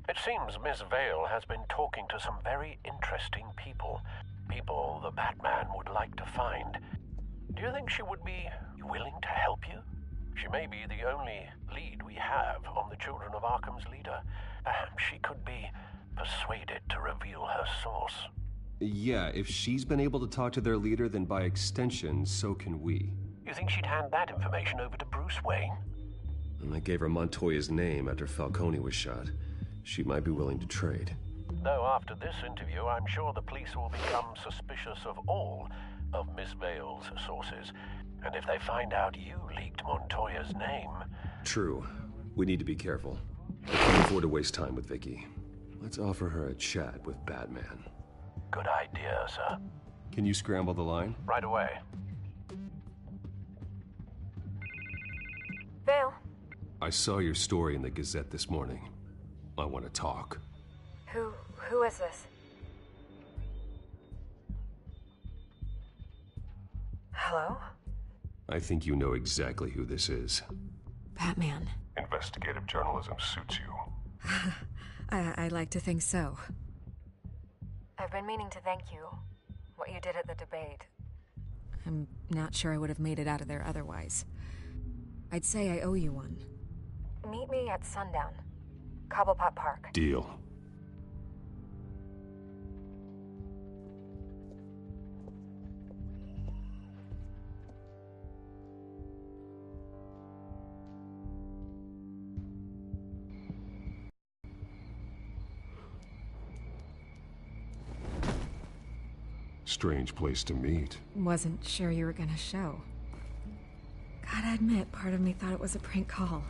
It seems Miss Vale has been talking to some very interesting people. People the Batman would like to find. Do you think she would be willing to help you? She may be the only lead we have on the Children of Arkham's leader. Perhaps she could be persuaded to reveal her source. Yeah, if she's been able to talk to their leader, then by extension, so can we. You think she'd hand that information over to Bruce Wayne? And I gave her Montoya's name after Falcone was shot. She might be willing to trade. Though after this interview, I'm sure the police will become suspicious of all of Miss Vale's sources. And if they find out you leaked Montoya's name... True. We need to be careful. I can't afford to waste time with Vicky. Let's offer her a chat with Batman. Good idea, sir. Can you scramble the line? Right away. Vale. I saw your story in the Gazette this morning. I want to talk. Who is this? Hello? I think you know exactly who this is. Batman. Investigative journalism suits you. I like to think so. I've been meaning to thank you. What you did at the debate. I'm not sure I would have made it out of there otherwise. I'd say I owe you one. Meet me at sundown. Cobblepot Park. Deal. Strange place to meet. Wasn't sure you were gonna show. Gotta admit, part of me thought it was a prank call.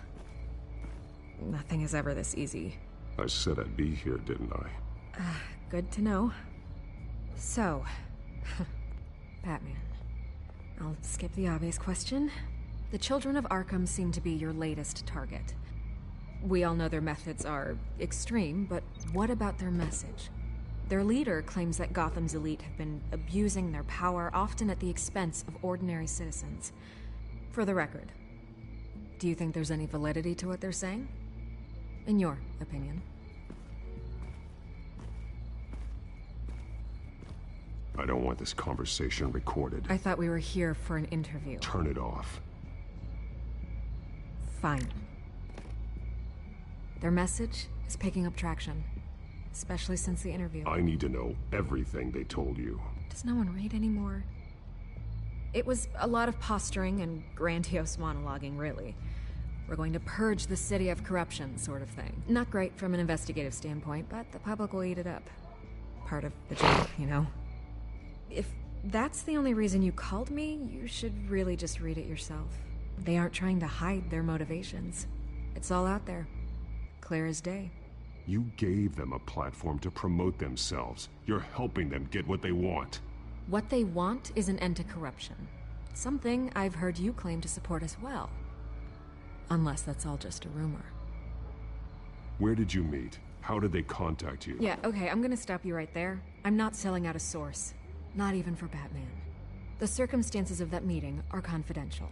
Nothing is ever this easy. I said I'd be here, didn't I? Good to know. So, Batman. I'll skip the obvious question. The Children of Arkham seem to be your latest target. We all know their methods are extreme, but what about their message? Their leader claims that Gotham's elite have been abusing their power, often at the expense of ordinary citizens. For the record, do you think there's any validity to what they're saying? In your opinion? I don't want this conversation recorded. I thought we were here for an interview. Turn it off. Fine. Their message is picking up traction, especially since the interview. I need to know everything they told you. Does no one read anymore? It was a lot of posturing and grandiose monologuing, really. We're going to purge the city of corruption, sort of thing. Not great from an investigative standpoint, but the public will eat it up. Part of the job, you know? If that's the only reason you called me, you should really just read it yourself. They aren't trying to hide their motivations. It's all out there. Clear as day. You gave them a platform to promote themselves. You're helping them get what they want. What they want is an end to corruption. Something I've heard you claim to support as well. Unless that's all just a rumor. Where did you meet? How did they contact you? Yeah, okay, I'm gonna stop you right there. I'm not selling out a source. Not even for Batman. The circumstances of that meeting are confidential.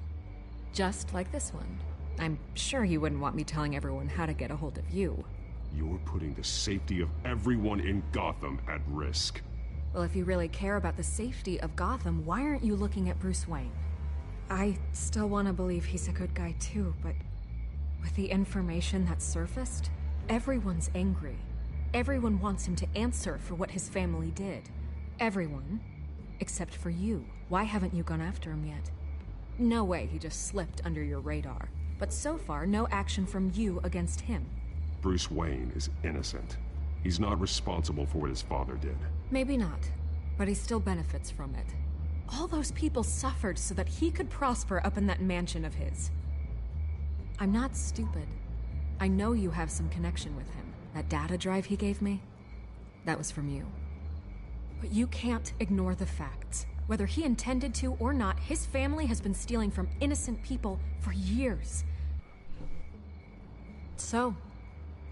Just like this one. I'm sure you wouldn't want me telling everyone how to get a hold of you. You're putting the safety of everyone in Gotham at risk. Well, if you really care about the safety of Gotham, why aren't you looking at Bruce Wayne? I still want to believe he's a good guy too, but with the information that surfaced, everyone's angry. Everyone wants him to answer for what his family did. Everyone, except for you. Why haven't you gone after him yet? No way he just slipped under your radar. But so far, no action from you against him. Bruce Wayne is innocent. He's not responsible for what his father did. Maybe not, but he still benefits from it. All those people suffered so that he could prosper up in that mansion of his. I'm not stupid. I know you have some connection with him. That data drive he gave me, that was from you. But you can't ignore the facts. Whether he intended to or not, his family has been stealing from innocent people for years. So,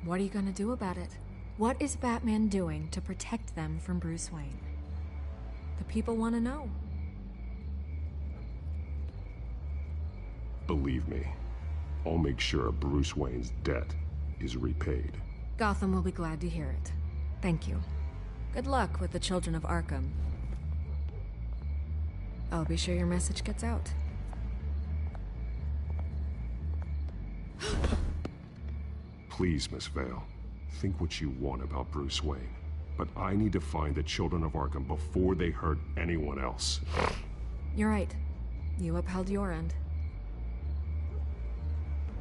what are you gonna do about it? What is Batman doing to protect them from Bruce Wayne? The people want to know. Believe me, I'll make sure Bruce Wayne's debt is repaid. Gotham will be glad to hear it. Thank you. Good luck with the Children of Arkham. I'll be sure your message gets out. Please, Miss Vale, think what you want about Bruce Wayne. But I need to find the Children of Arkham before they hurt anyone else. You're right. You upheld your end.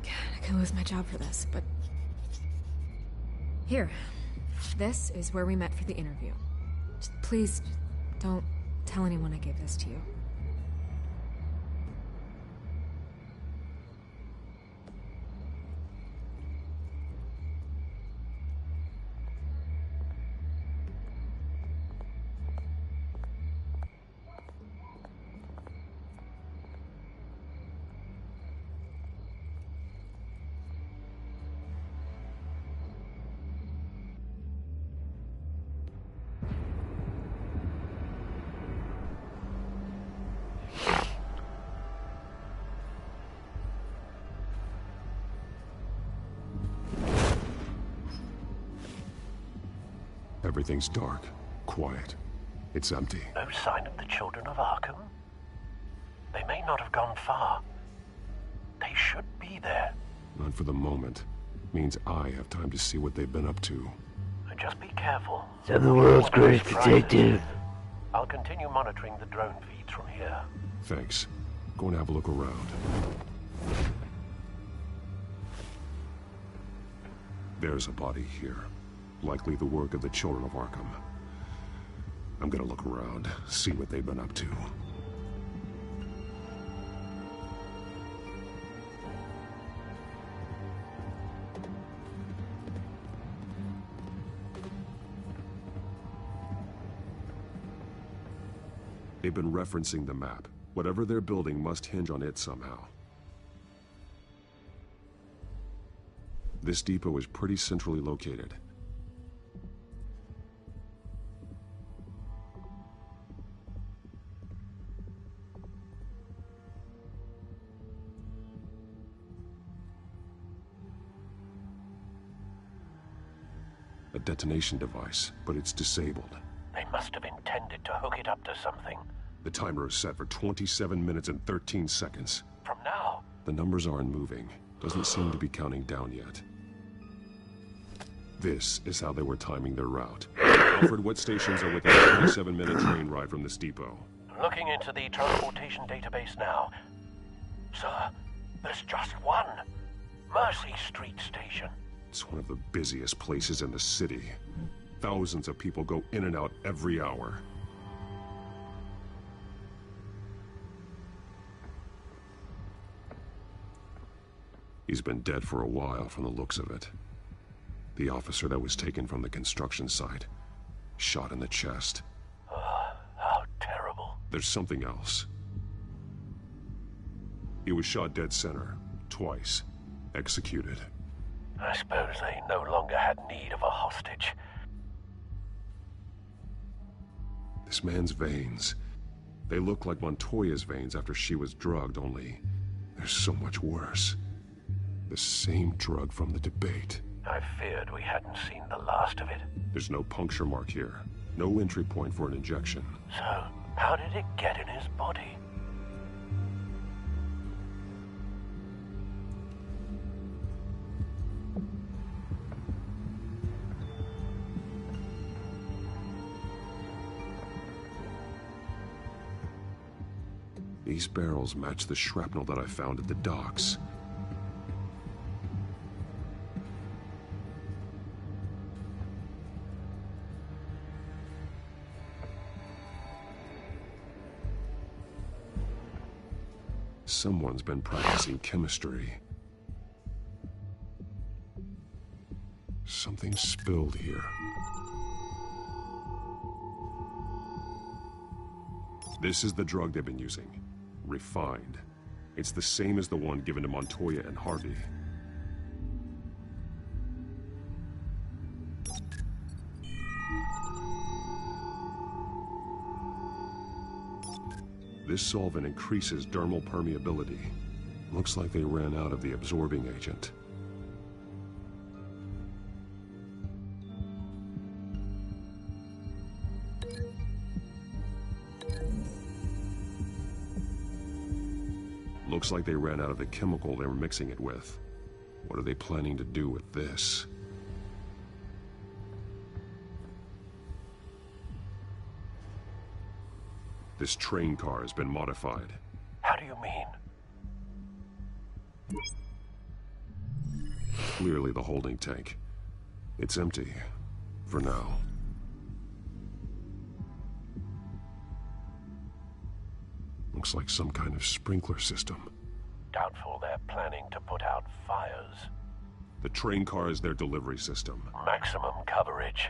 God, I could lose my job for this, but... Here. This is where we met for the interview. Just please, don't tell anyone I gave this to you. Everything's dark, quiet. It's empty. No sign of the Children of Arkham? They may not have gone far. They should be there. Not for the moment. Means I have time to see what they've been up to. Just be careful. I'm the world's greatest detective. I'll continue monitoring the drone feeds from here. Thanks. Go and have a look around. There's a body here. Likely the work of the Children of Arkham. I'm gonna look around, see what they've been up to. They've been referencing the map. Whatever they're building must hinge on it somehow. This depot is pretty centrally located. A detonation device, but it's disabled. They must have intended to hook it up to something. The timer is set for 27 minutes and 13 seconds. From now? The numbers aren't moving. Doesn't seem to be counting down yet. This is how they were timing their route. Alfred, what stations are within a 27-minute train ride from this depot? Looking into the transportation database now. Sir, there's just one. Mercy Street Station. It's one of the busiest places in the city. Thousands of people go in and out every hour. He's been dead for a while from the looks of it. The officer that was taken from the construction site. Shot in the chest. How terrible. There's something else. He was shot dead center. Twice. Executed. I suppose they no longer had need of a hostage. This man's veins. They look like Montoya's veins after she was drugged, only they're so much worse. The same drug from the debate. I feared we hadn't seen the last of it. There's no puncture mark here. No entry point for an injection. So, how did it get in his body? These barrels match the shrapnel that I found at the docks. Someone's been practicing chemistry. Something spilled here. This is the drug they've been using. Refined. It's the same as the one given to Montoya and Harvey. This solvent increases dermal permeability. Looks like they ran out of the absorbing agent. Looks like they ran out of the chemical they were mixing it with. What are they planning to do with this? This train car has been modified. How do you mean? Clearly the holding tank. It's empty. For now. Looks like some kind of sprinkler system. Doubtful they're planning to put out fires. The train car is their delivery system. Maximum coverage.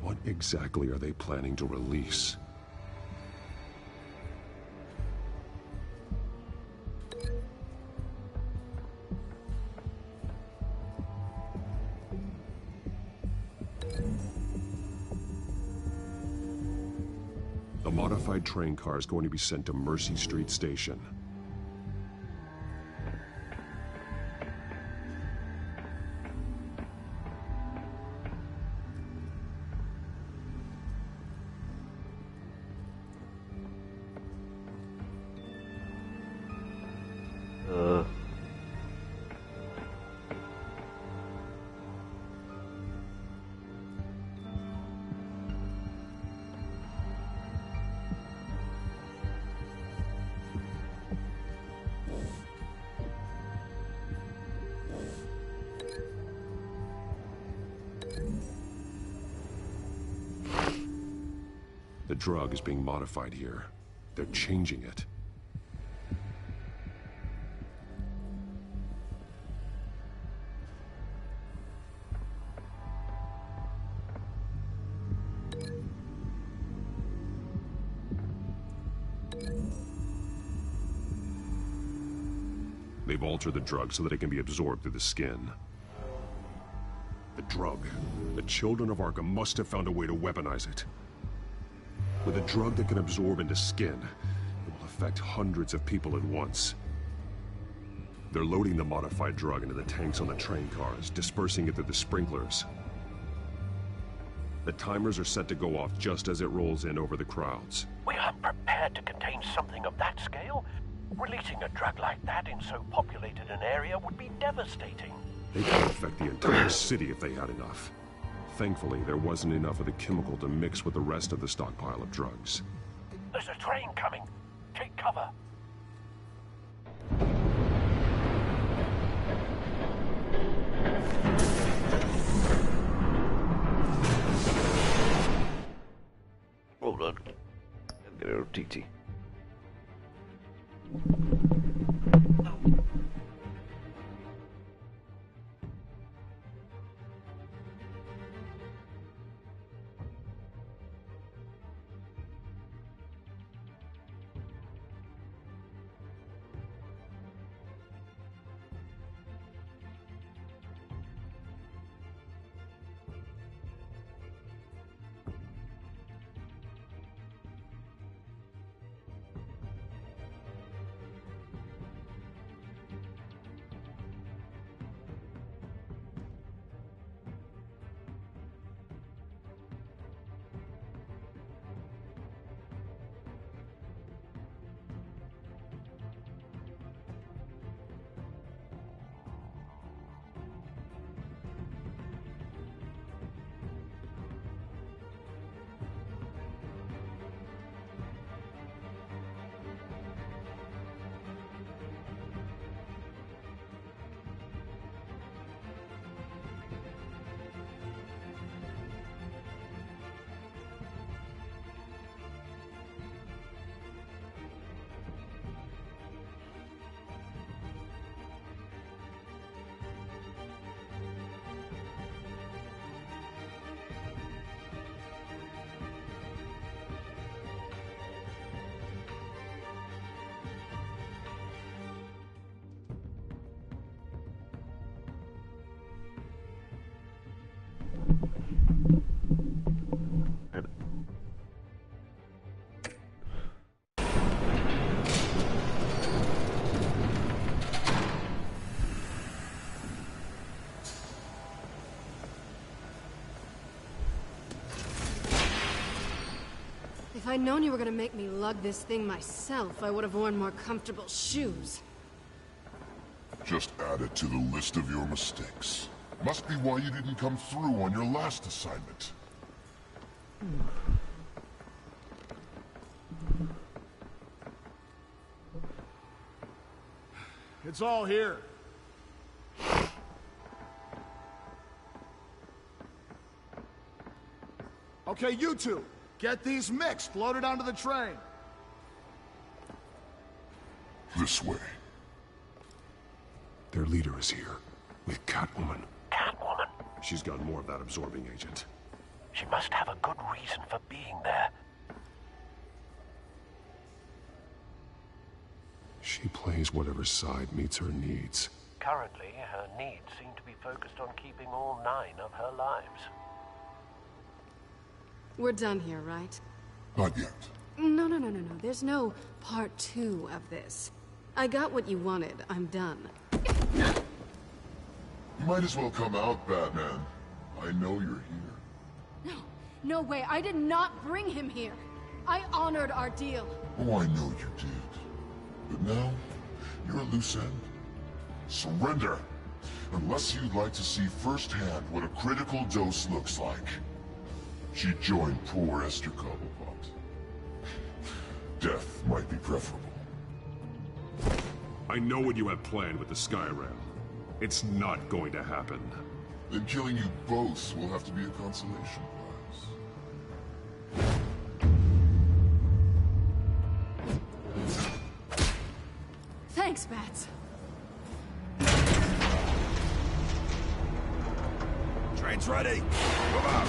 What exactly are they planning to release? The modified train car is going to be sent to Mercy Street Station. The drug is being modified here. They're changing it. They've altered the drug so that it can be absorbed through the skin. The drug. The children of Arkham must have found a way to weaponize it. With a drug that can absorb into skin, it will affect hundreds of people at once. They're loading the modified drug into the tanks on the train cars, dispersing it through the sprinklers. The timers are set to go off just as it rolls in over the crowds. We aren't prepared to contain something of that scale. Releasing a drug like that in so populated an area would be devastating. They could affect the entire city if they had enough. Thankfully, there wasn't enough of the chemical to mix with the rest of the stockpile of drugs. There's a train coming. Take cover. Hold on. Get out, TT. If I'd known you were gonna make me lug this thing myself, I would have worn more comfortable shoes. Just add it to the list of your mistakes. Must be why you didn't come through on your last assignment. It's all here. Okay, you two, get these mixed, loaded onto the train. This way. Their leader is here, with Catwoman. Catwoman? She's got more of that absorbing agent. She must have a good reason for being there. She plays whatever side meets her needs. Currently, her needs seem to be focused on keeping all 9 of her lives. We're done here, right? Not yet. No. There's no part 2 of this. I got what you wanted. I'm done. You might as well come out, Batman. I know you're here. No way. I did not bring him here. I honored our deal. Oh, I know you did. But now, you're a loose end. Surrender! Unless you'd like to see firsthand what a critical dose looks like. She joined poor Esther Cobblepot. Death might be preferable. I know what you have planned with the Skyrim. It's not going to happen. Then killing you both will have to be a consolation prize. Thanks, Bats. Train's ready. Move out.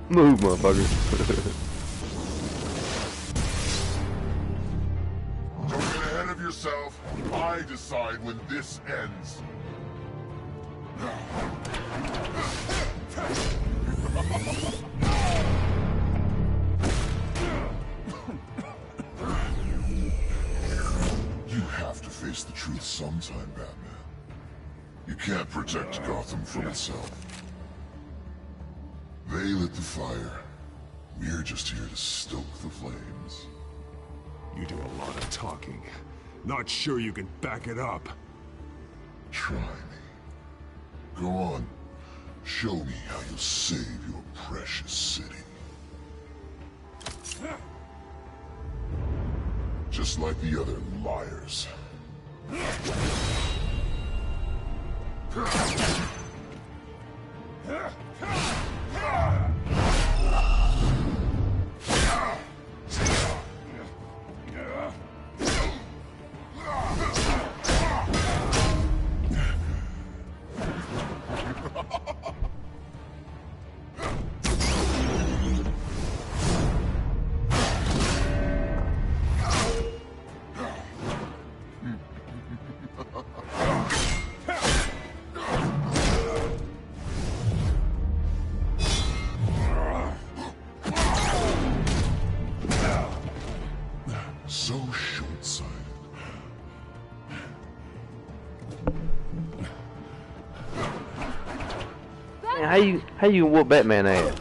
Move, motherfucker. Don't get ahead of yourself. I decide when this ends. You have to face the truth sometime, Batman. You can't protect Gotham from itself. They lit the fire. We're just here to stoke the flames. You do a lot of talking. Not sure you can back it up. Try me. Go on. Show me how you'll save your precious city. Just like the other liars. So short-sighted. Man, how you whoop Batman ass?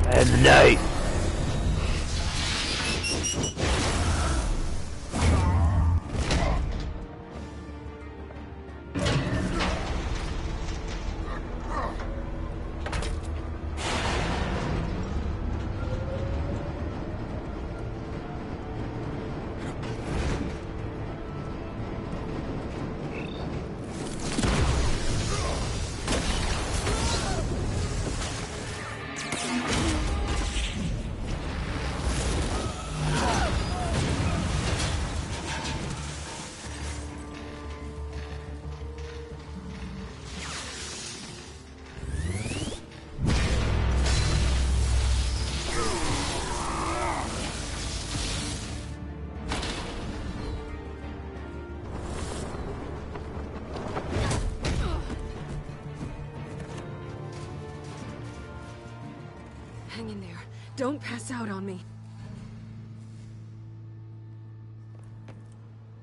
At night. Hang in there. Don't pass out on me.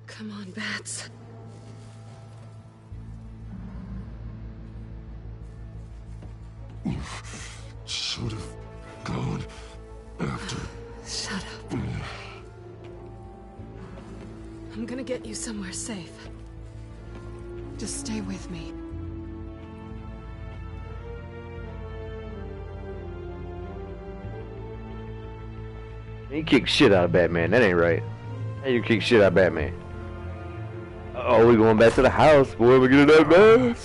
Come on, Bats. You should have gone after. Shut up. I'm gonna get you somewhere safe. Just stay with me. You kick shit out of Batman. That ain't right. How you kick shit out of Batman? Oh, we going back to the house. Boy, we get that man.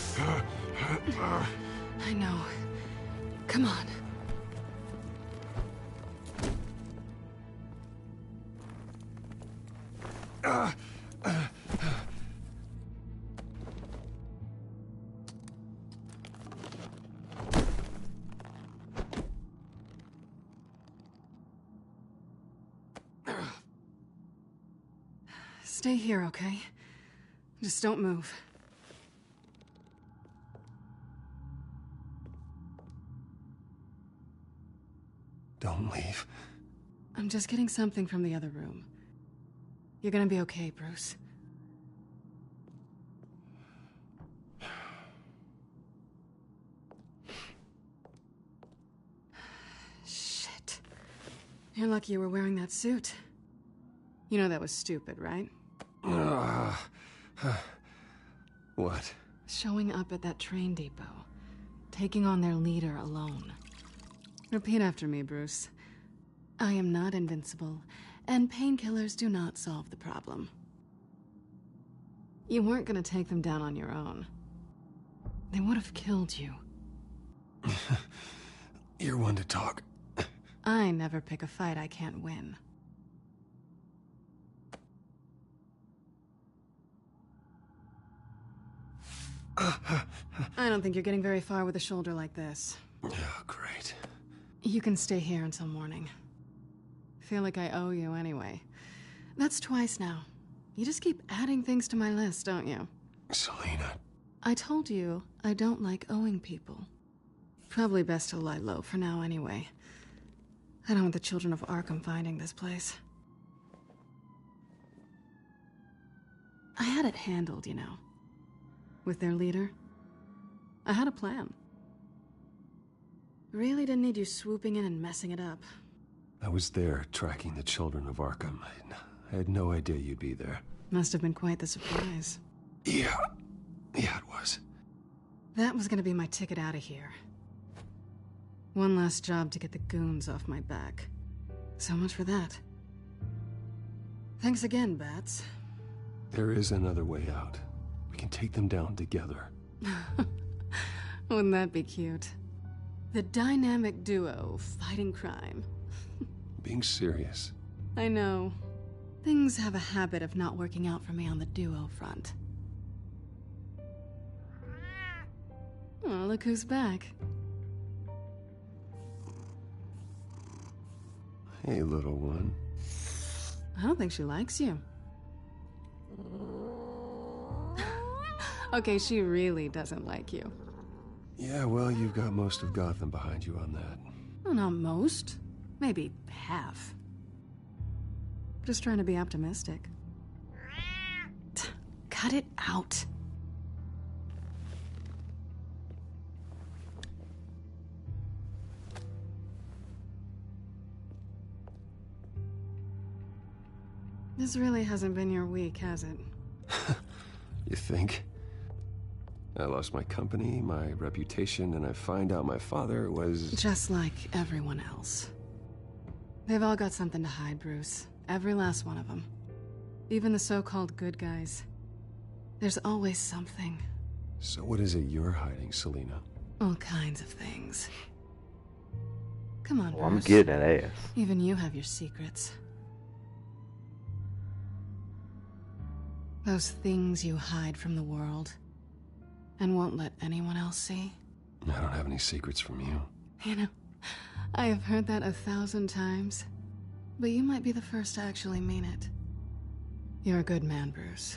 I know. Come on. Stay here, okay? Just don't move. Don't leave. I'm just getting something from the other room. You're gonna be okay, Bruce. Shit. You're lucky you were wearing that suit. You know that was stupid, right? What? Showing up at that train depot. Taking on their leader alone. Repeat after me, Bruce. I am not invincible, and painkillers do not solve the problem. You weren't gonna take them down on your own. They would have killed you. You're one to talk. I never pick a fight I can't win. I don't think you're getting very far with a shoulder like this. Oh, great. You can stay here until morning. Feel like I owe you anyway. That's twice now. You just keep adding things to my list, don't you? Selina. I told you I don't like owing people. Probably best to lie low for now anyway. I don't want the children of Arkham finding this place. I had it handled, you know. With their leader. I had a plan. Really didn't need you swooping in and messing it up. I was there tracking the children of Arkham. I had no idea you'd be there. Must have been quite the surprise. Yeah, it was. That was gonna be my ticket out of here. One last job to get the goons off my back. So much for that. Thanks again, Bats. There is another way out. We can take them down together. Wouldn't that be cute? The dynamic duo fighting crime. Being serious. I know. Things have a habit of not working out for me on the duo front. Oh, look who's back. Hey, little one. I don't think she likes you. Okay, she really doesn't like you. Yeah, well, you've got most of Gotham behind you on that. Well, not most. Maybe half. Just trying to be optimistic. Cut it out. This really hasn't been your week, has it? You think? I lost my company, my reputation, and I find out my father was... Just like everyone else. They've all got something to hide, Bruce. Every last one of them. Even the so-called good guys. There's always something. So what is it you're hiding, Selina? All kinds of things. Come on, Bruce. I'm getting that ass. Even you have your secrets. Those things you hide from the world. And won't let anyone else see. I don't have any secrets from you. You know, I have heard that 1,000 times. But you might be the first to actually mean it. You're a good man, Bruce.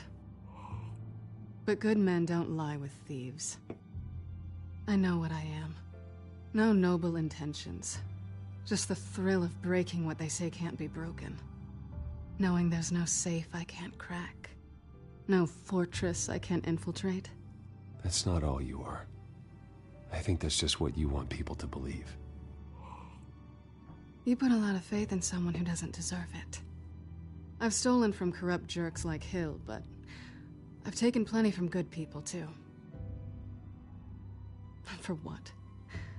But good men don't lie with thieves. I know what I am. No noble intentions. Just the thrill of breaking what they say can't be broken. Knowing there's no safe I can't crack. No fortress I can't infiltrate. That's not all you are. I think that's just what you want people to believe. You put a lot of faith in someone who doesn't deserve it. I've stolen from corrupt jerks like Hill, but I've taken plenty from good people, too. For what?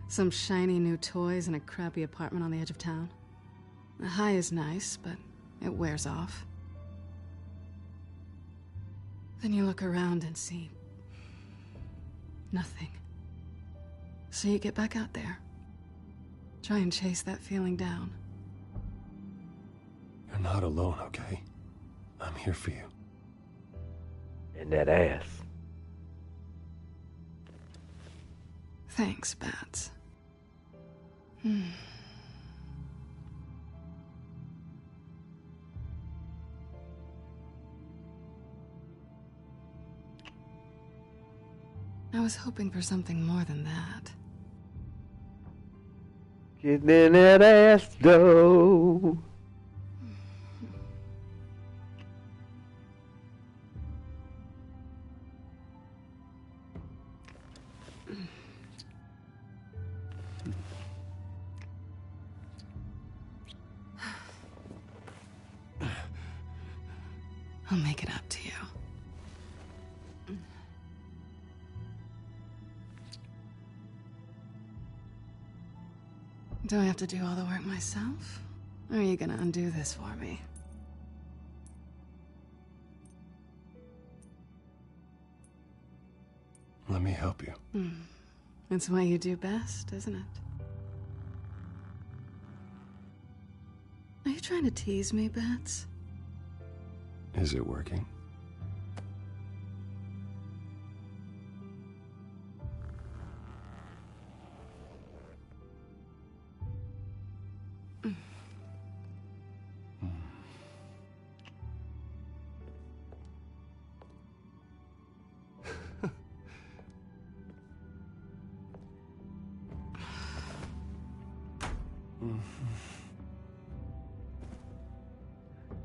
Some shiny new toys and a crappy apartment on the edge of town? The high is nice, but it wears off. Then you look around and see nothing. So you get back out there. Try and chase that feeling down. You're not alone, okay? I'm here for you. And that ass. Thanks, Bats. I was hoping for something more than that. Getting in that ass, though. I'll make it up to you. Do I have to do all the work myself? Or are you gonna undo this for me? Let me help you. It's what you do best, isn't it? Are you trying to tease me, Bats? Is it working?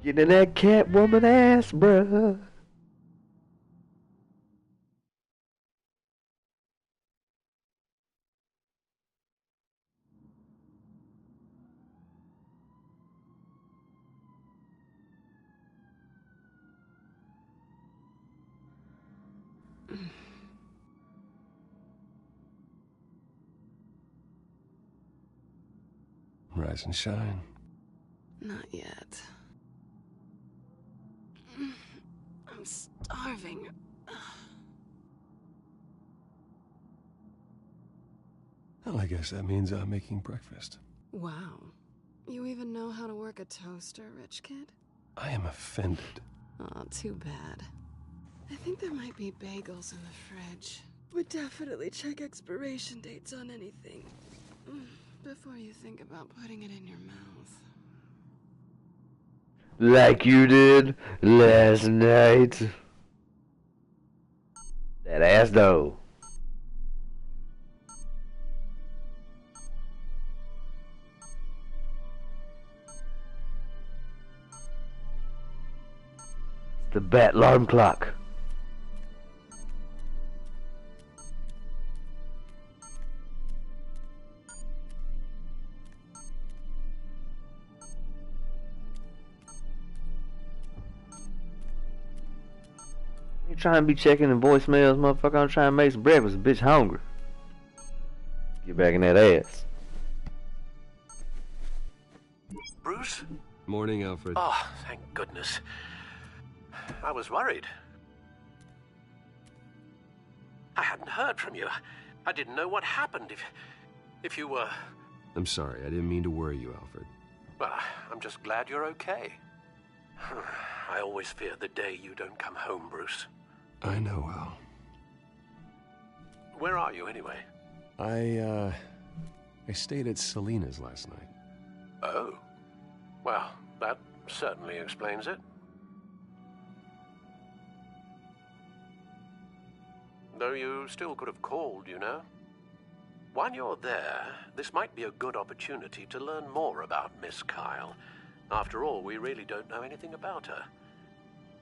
Getting that Catwoman ass, bruh. Rise and shine. Not yet. I'm starving. Well, I guess that means I'm making breakfast. Wow. You even know how to work a toaster, rich kid? I am offended. Oh, too bad. I think there might be bagels in the fridge. But definitely check expiration dates on anything before you think about putting it in your mouth. Like you did last night. That ass though. It's the bat alarm clock. You trying to be checking the voicemails, motherfucker. I'm trying to make some breakfast. Bitch hungry. Get back in that ass. Bruce? Morning, Alfred. Oh, thank goodness. I was worried. I hadn't heard from you. I didn't know what happened if you were... I'm sorry, I didn't mean to worry you, Alfred. Well, I'm just glad you're okay. I always fear the day you don't come home, Bruce. I know, Al. Where are you, anyway? I stayed at Selena's last night. Oh. Well, that certainly explains it. Though you still could have called, you know. While you're there, this might be a good opportunity to learn more about Miss Kyle. After all, we really don't know anything about her.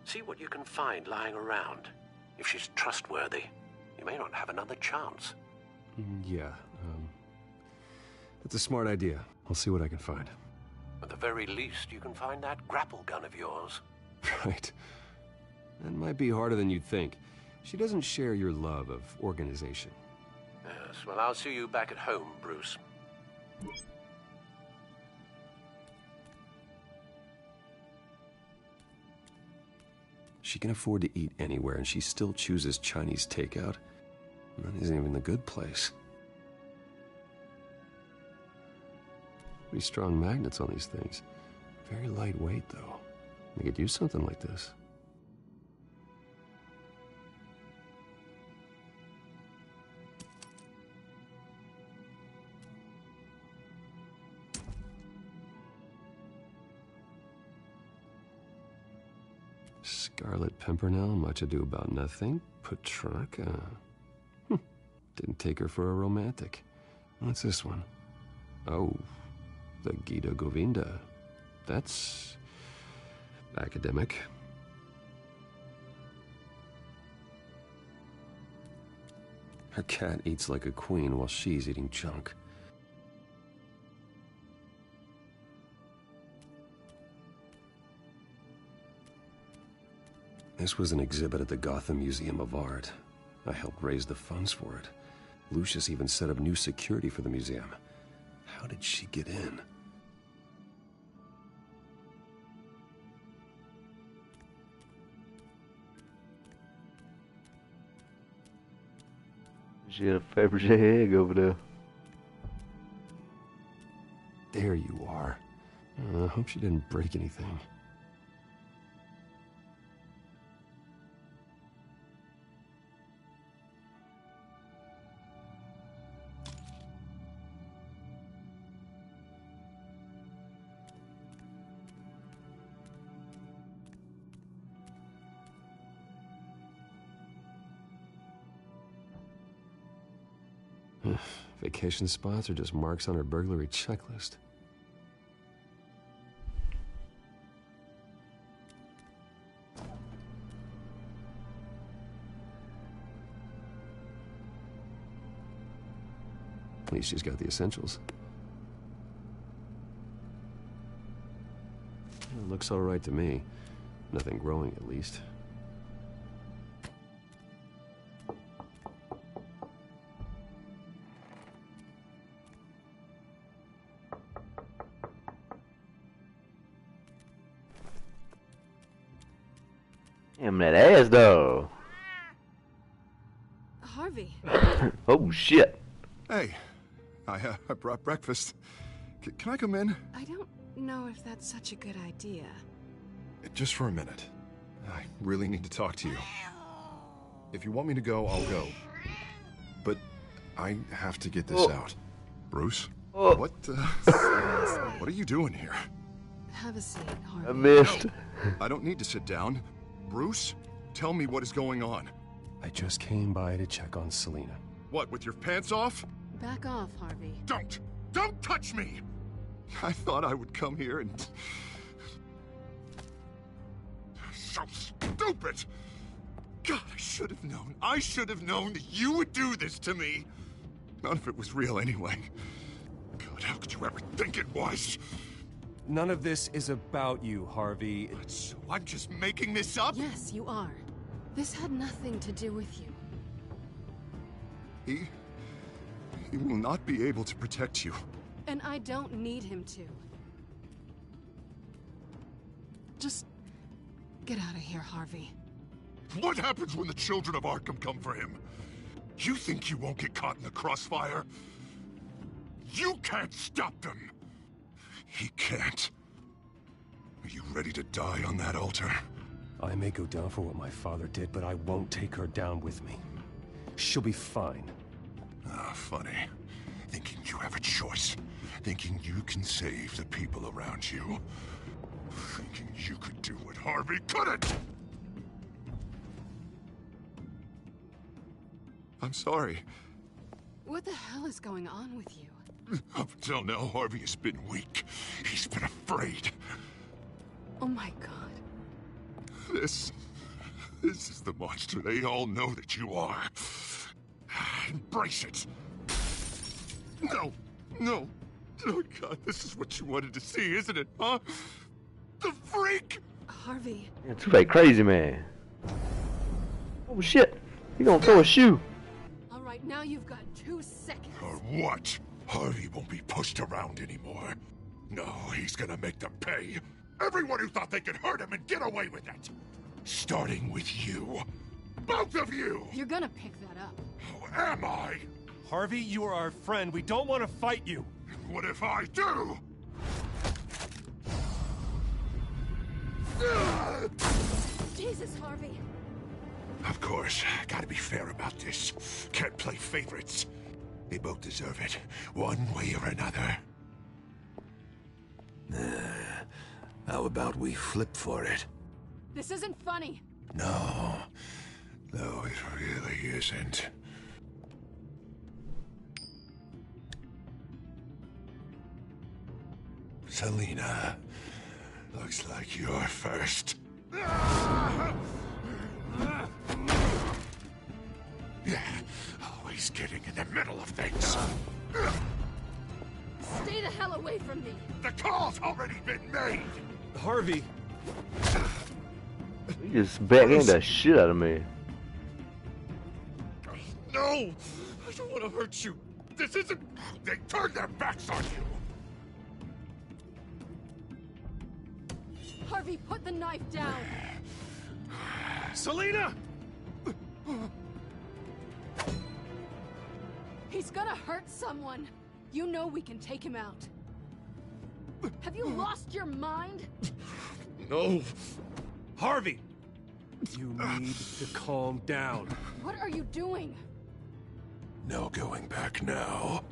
See what you can find lying around. If she's trustworthy, you may not have another chance. Yeah, that's a smart idea. I'll see what I can find. At the very least, you can find that grapple gun of yours. Right. That might be harder than you'd think. She doesn't share your love of organization. Yes, well, I'll see you back at home, Bruce. She can afford to eat anywhere, and she still chooses Chinese takeout. That isn't even the good place. Pretty strong magnets on these things. Very lightweight, though. They could use something like this. Scarlet Pimpernel, Much Ado About Nothing, Petrarca. Didn't take her for a romantic. What's this one? Oh, the Gita Govinda. That's academic. Her cat eats like a queen while she's eating junk. This was an exhibit at the Gotham Museum of Art. I helped raise the funds for it. Lucius even set up new security for the museum. How did she get in? She had a Fabergé egg over there. There you are. I hope she didn't break anything. Vacation spots are just marks on her burglary checklist. At least she's got the essentials. It looks all right to me. Nothing growing, at least. Damn that ass, though. Harvey. Oh, shit. Hey, I brought breakfast. Can I come in? I don't know if that's such a good idea. Just for a minute. I really need to talk to you. If you want me to go, I'll go. But I have to get this out. Bruce? What are you doing here? Have a seat, Harvey. I missed. No, I don't need to sit down. Bruce, tell me what is going on. I just came by to check on Selina. What, with your pants off? Back off, Harvey. Don't touch me! I thought I would come here and... So stupid! God, I should have known that you would do this to me! None of it was real anyway. God, how could you ever think it was? None of this is about you, Harvey. So I'm just making this up? Yes, you are. This had nothing to do with you. He will not be able to protect you. And I don't need him to. Just get out of here, Harvey. What happens when the children of Arkham come for him? You think you won't get caught in the crossfire? You can't stop them! He can't. Are you ready to die on that altar? I may go down for what my father did, but I won't take her down with me. She'll be fine. Ah, funny. Thinking you have a choice. Thinking you can save the people around you. Thinking you could do what Harvey couldn't! I'm sorry. What the hell is going on with you? Up until now, Harvey has been weak. He's been afraid. Oh my god. This is the monster they all know that you are. Embrace it. No. Oh god, this is what you wanted to see, isn't it, huh? The freak! Harvey. Yeah, too late, crazy man. Oh shit, he gonna throw a shoe. Alright, now you've got 2 seconds. Or what? Harvey won't be pushed around anymore. No, he's gonna make them pay. Everyone who thought they could hurt him and get away with it. Starting with you. Both of you! You're gonna pick that up. How am I? Harvey, you are our friend. We don't want to fight you. What if I do? Jesus, Harvey. Of course, gotta be fair about this. Can't play favorites. They both deserve it, one way or another. How about we flip for it? This isn't funny. No, it really isn't. Selina, looks like you're first. Yeah, always getting in the middle of things. Stay the hell away from me. The call's already been made. Harvey. He just backhanded the shit out of me. No, I don't want to hurt you. This isn't. They turned their backs on you. Harvey, put the knife down. Selina! He's gonna hurt someone. You know we can take him out. Have you lost your mind? No. Harvey! You need to calm down. What are you doing? No going back now.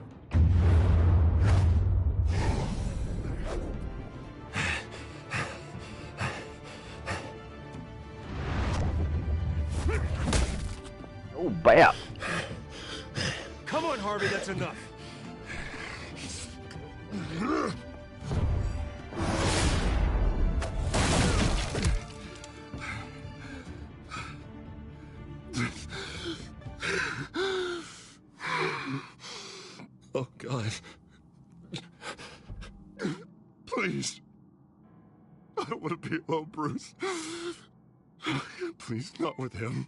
Oh, bap. Come on, Harvey, that's enough. Oh, God. Please. I don't want to be alone, Bruce. Please, not with him.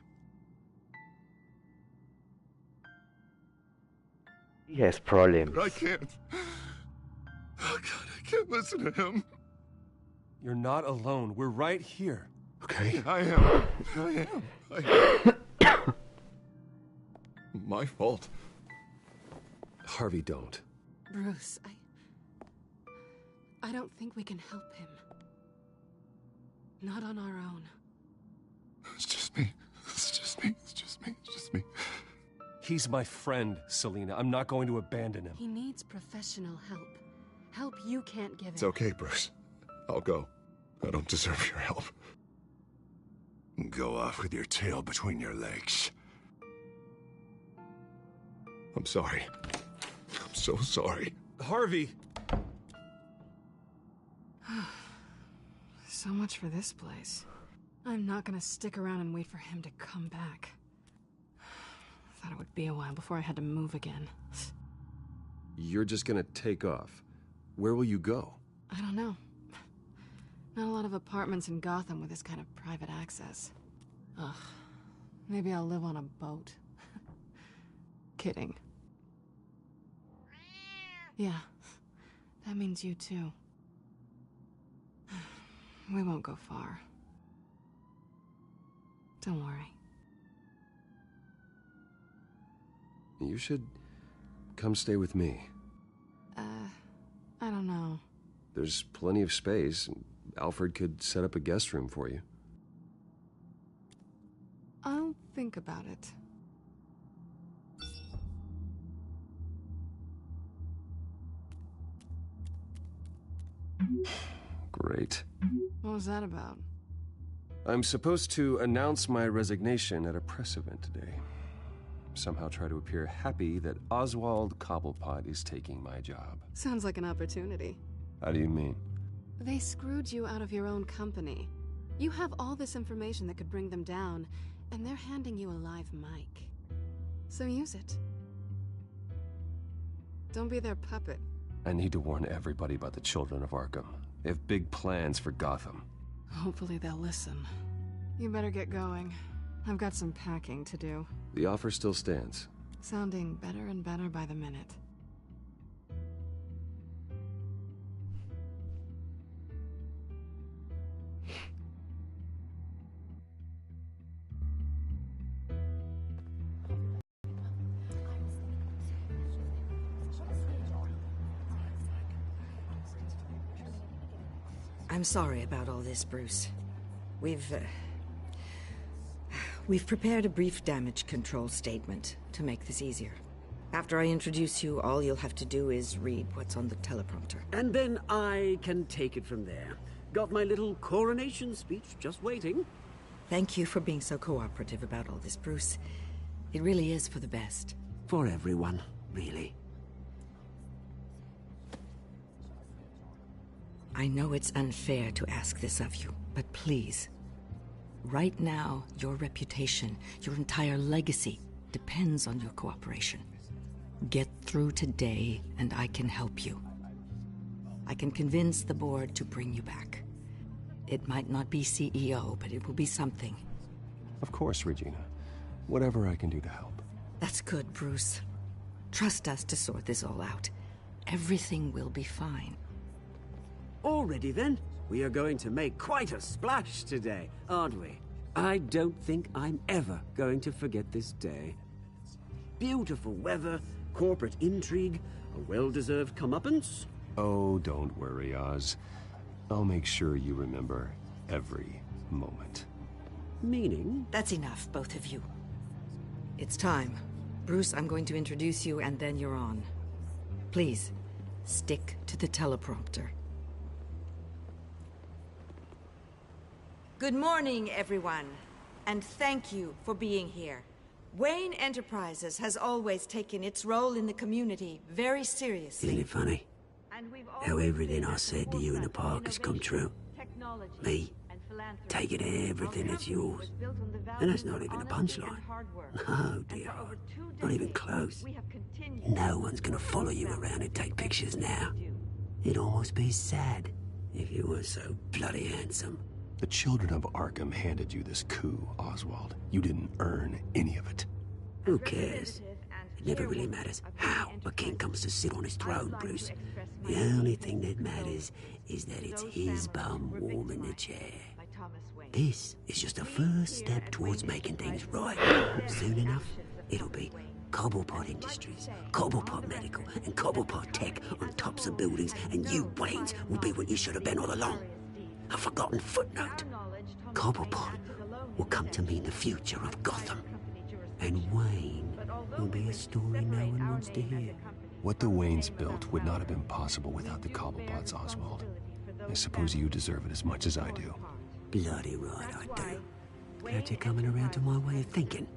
He has problems. But I can't. Oh, God, I can't listen to him. You're not alone. We're right here. Okay, I am. My fault. Harvey, don't. Bruce, I don't think we can help him. Not on our own. It's just me. It's just me. It's just me. It's just me. He's my friend, Selina. I'm not going to abandon him. He needs professional help. Help you can't give him. It's okay, Bruce. I'll go. I don't deserve your help. Go off with your tail between your legs. I'm sorry. I'm so sorry. Harvey! So much for this place. I'm not gonna stick around and wait for him to come back. Thought it would be a while before I had to move again. You're just gonna take off. Where will you go? I don't know. Not a lot of apartments in Gotham with this kind of private access. Ugh. Maybe I'll live on a boat. Kidding. Yeah. That means you too. We won't go far. Don't worry. You should come stay with me. I don't know. There's plenty of space. Alfred could set up a guest room for you. I'll think about it. Great. What was that about? I'm supposed to announce my resignation at a press event today. somehow try to appear happy that Oswald Cobblepot is taking my job. Sounds like an opportunity. How do you mean? They screwed you out of your own company. You have all this information that could bring them down, and they're handing you a live mic. So use it. Don't be their puppet. I need to warn everybody about the Children of Arkham. They have big plans for Gotham. Hopefully they'll listen. You better get going. I've got some packing to do. The offer still stands. Sounding better and better by the minute. I'm sorry about all this, Bruce. We've prepared a brief damage control statement to make this easier. After I introduce you, all you'll have to do is read what's on the teleprompter. And then I can take it from there. Got my little coronation speech just waiting. Thank you for being so cooperative about all this, Bruce. It really is for the best. For everyone, really. I know it's unfair to ask this of you, but please. Right now, your reputation, your entire legacy, depends on your cooperation. Get through today, and I can help you. I can convince the board to bring you back. It might not be CEO, but it will be something. Of course, Regina. Whatever I can do to help. That's good, Bruce. Trust us to sort this all out. Everything will be fine. Already then, we are going to make quite a splash today, aren't we? I don't think I'm ever going to forget this day. Beautiful weather, corporate intrigue, a well-deserved comeuppance. Oh, don't worry, Oz. I'll make sure you remember every moment. Meaning? That's enough, both of you. It's time. Bruce, I'm going to introduce you, and then you're on. Please, stick to the teleprompter. Good morning, everyone, and thank you for being here. Wayne Enterprises has always taken its role in the community very seriously. Isn't it funny? How everything I said to you in the park has come true. Me, taking everything that's yours. And that's not even a punchline. Oh, dear heart. Not even close. No one's gonna follow you around and take pictures now. It'd almost be sad if you were so bloody handsome. The Children of Arkham handed you this coup, Oswald. You didn't earn any of it. Who cares? It never really matters how a king comes to sit on his throne, Bruce. The only thing that matters is that it's his bum warming the chair. This is just a first step towards making things right. Soon enough, it'll be Cobblepot Industries, Cobblepot Medical, and Cobblepot Tech on tops of buildings, and you, Waynes, will be what you should have been all along. A forgotten footnote. Cobblepot will come to mean the future of Gotham. And Wayne will be a story no one wants to hear. What the Waynes built would not have been possible without the Cobblepots, Oswald. I suppose you deserve it as much as I do. Bloody right I do. Glad you're coming around to my way of thinking.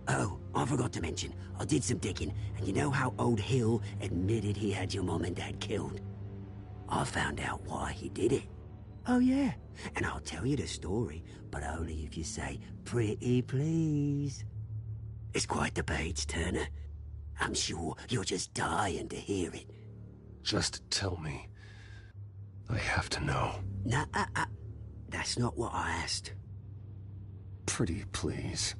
Oh, I forgot to mention, I did some digging, and you know how old Hill admitted he had your mom and dad killed? I found out why he did it. Oh, yeah. And I'll tell you the story, but only if you say, pretty please. It's quite the page, Turner. I'm sure you're just dying to hear it. Just tell me. I have to know. Nah, that's not what I asked. Pretty please.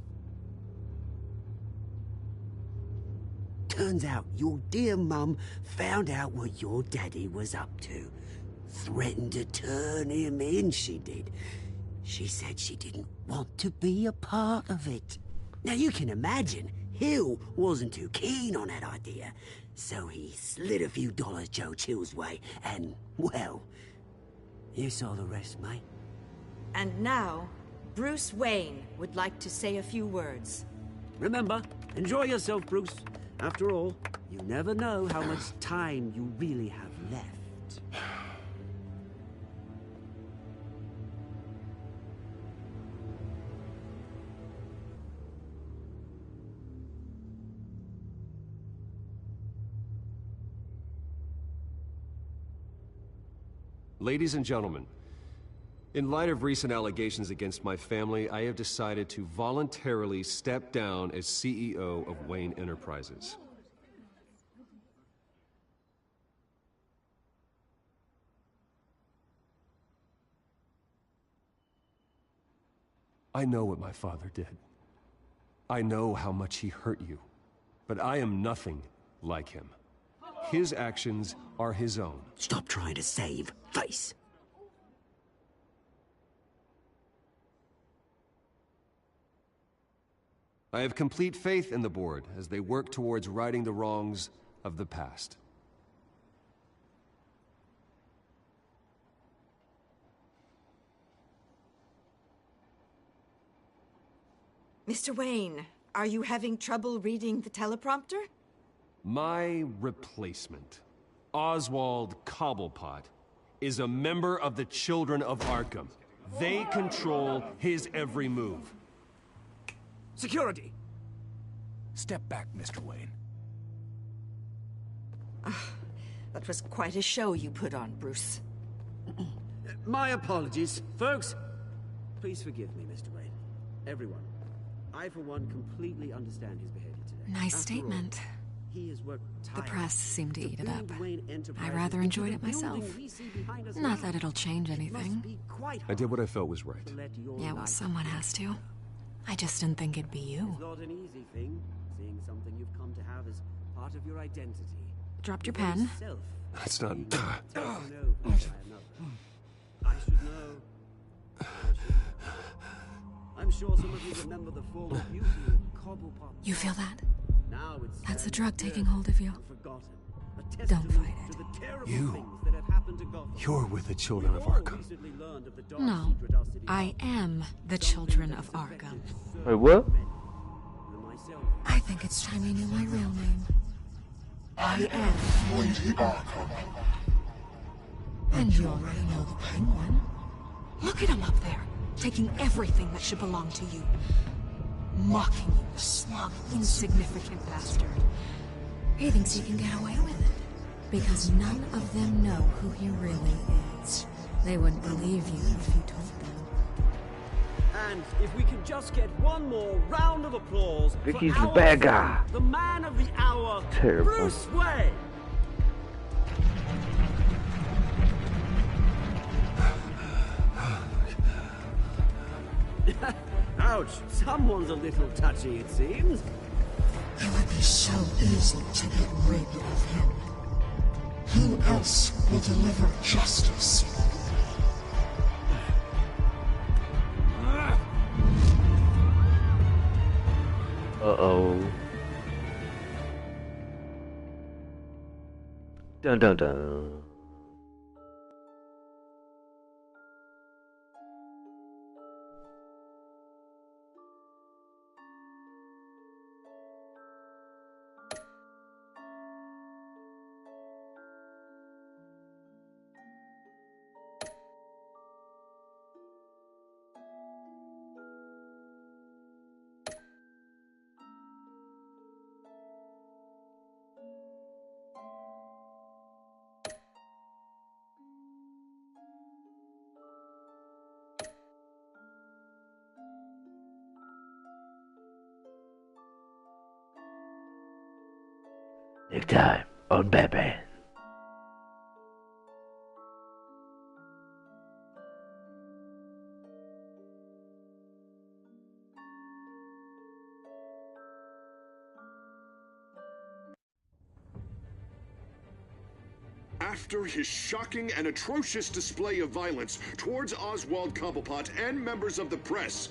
Turns out your dear mum found out what your daddy was up to. Threatened to turn him in, she did. She said she didn't want to be a part of it. Now you can imagine, Hill wasn't too keen on that idea. So he slid a few dollars Joe Chill's way, and, well, you saw the rest, mate. And now, Bruce Wayne would like to say a few words. Remember, enjoy yourself, Bruce. After all, you never know how much time you really have left. Ladies and gentlemen, in light of recent allegations against my family, I have decided to voluntarily step down as CEO of Wayne Enterprises. I know what my father did. I know how much he hurt you, but I am nothing like him. His actions are his own. Stop trying to save face. I have complete faith in the board as they work towards righting the wrongs of the past. Mr. Wayne, are you having trouble reading the teleprompter? My replacement, Oswald Cobblepot, is a member of the Children of Arkham. They control his every move. Security! Step back, Mr. Wayne. That was quite a show you put on, Bruce. My apologies, folks. Please forgive me, Mr. Wayne. Everyone. I, for one, completely understand his behavior today. Nice After statement. all, he has worked The tirelessly press seemed to eat it up. build Wayne Enterprises I rather into enjoyed the it myself. building we see behind us Not now. that it'll change It must anything. be quite I did what I felt was right. to let your Yeah, well, life someone has to. I just didn't think it'd be you. It's not an easy thing, seeing something you've come to have as part of your identity. Dropped your Your very pen. self That's not... being taken over by another. I should know. I'm sure some of you remember the former beauty of Cobblepot. You feel that? Now it's That's the drug taking hold of you. forgotten. Don't fight To the terrible You. things that have happened to Gotham. You're with the Children of Arkham. Recently learned of the dark No, secret our city I am the Children of Arkham. Wait, what? I think it's time you knew my real name. I am Lady Arkham. And you already know the Penguin. Look at him up there, taking everything that should belong to you. Mocking you, the smug, insignificant bastard. He thinks he can get away with it. Because none of them know who he really is. They wouldn't believe you if you told them. And if we can just get one more round of applause Vicky's for the our bad friend, guy. the man of the hour, Terrible. Bruce Wayne. Ouch, someone's a little touchy, it seems. It would be so easy to get rid of him. Who else will deliver justice? Uh-oh. Dun dun dun. Next time on Batman. After his shocking and atrocious display of violence towards Oswald Cobblepot and members of the press,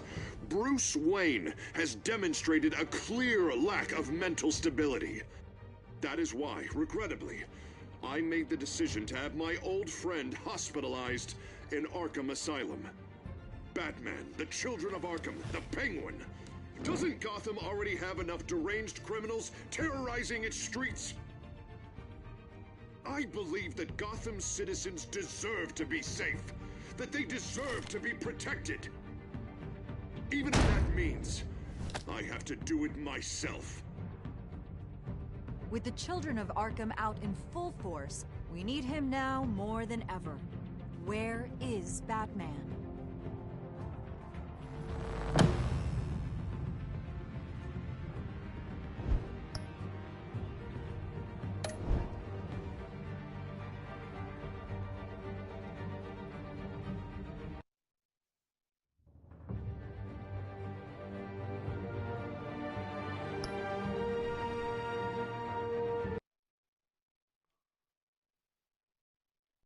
Bruce Wayne has demonstrated a clear lack of mental stability. That is why, regrettably, I made the decision to have my old friend hospitalized in Arkham Asylum. Batman, the Children of Arkham, the Penguin. Doesn't Gotham already have enough deranged criminals terrorizing its streets? I believe that Gotham's citizens deserve to be safe, that they deserve to be protected. Even if that means I have to do it myself. With the Children of Arkham out in full force, we need him now more than ever. Where is Batman?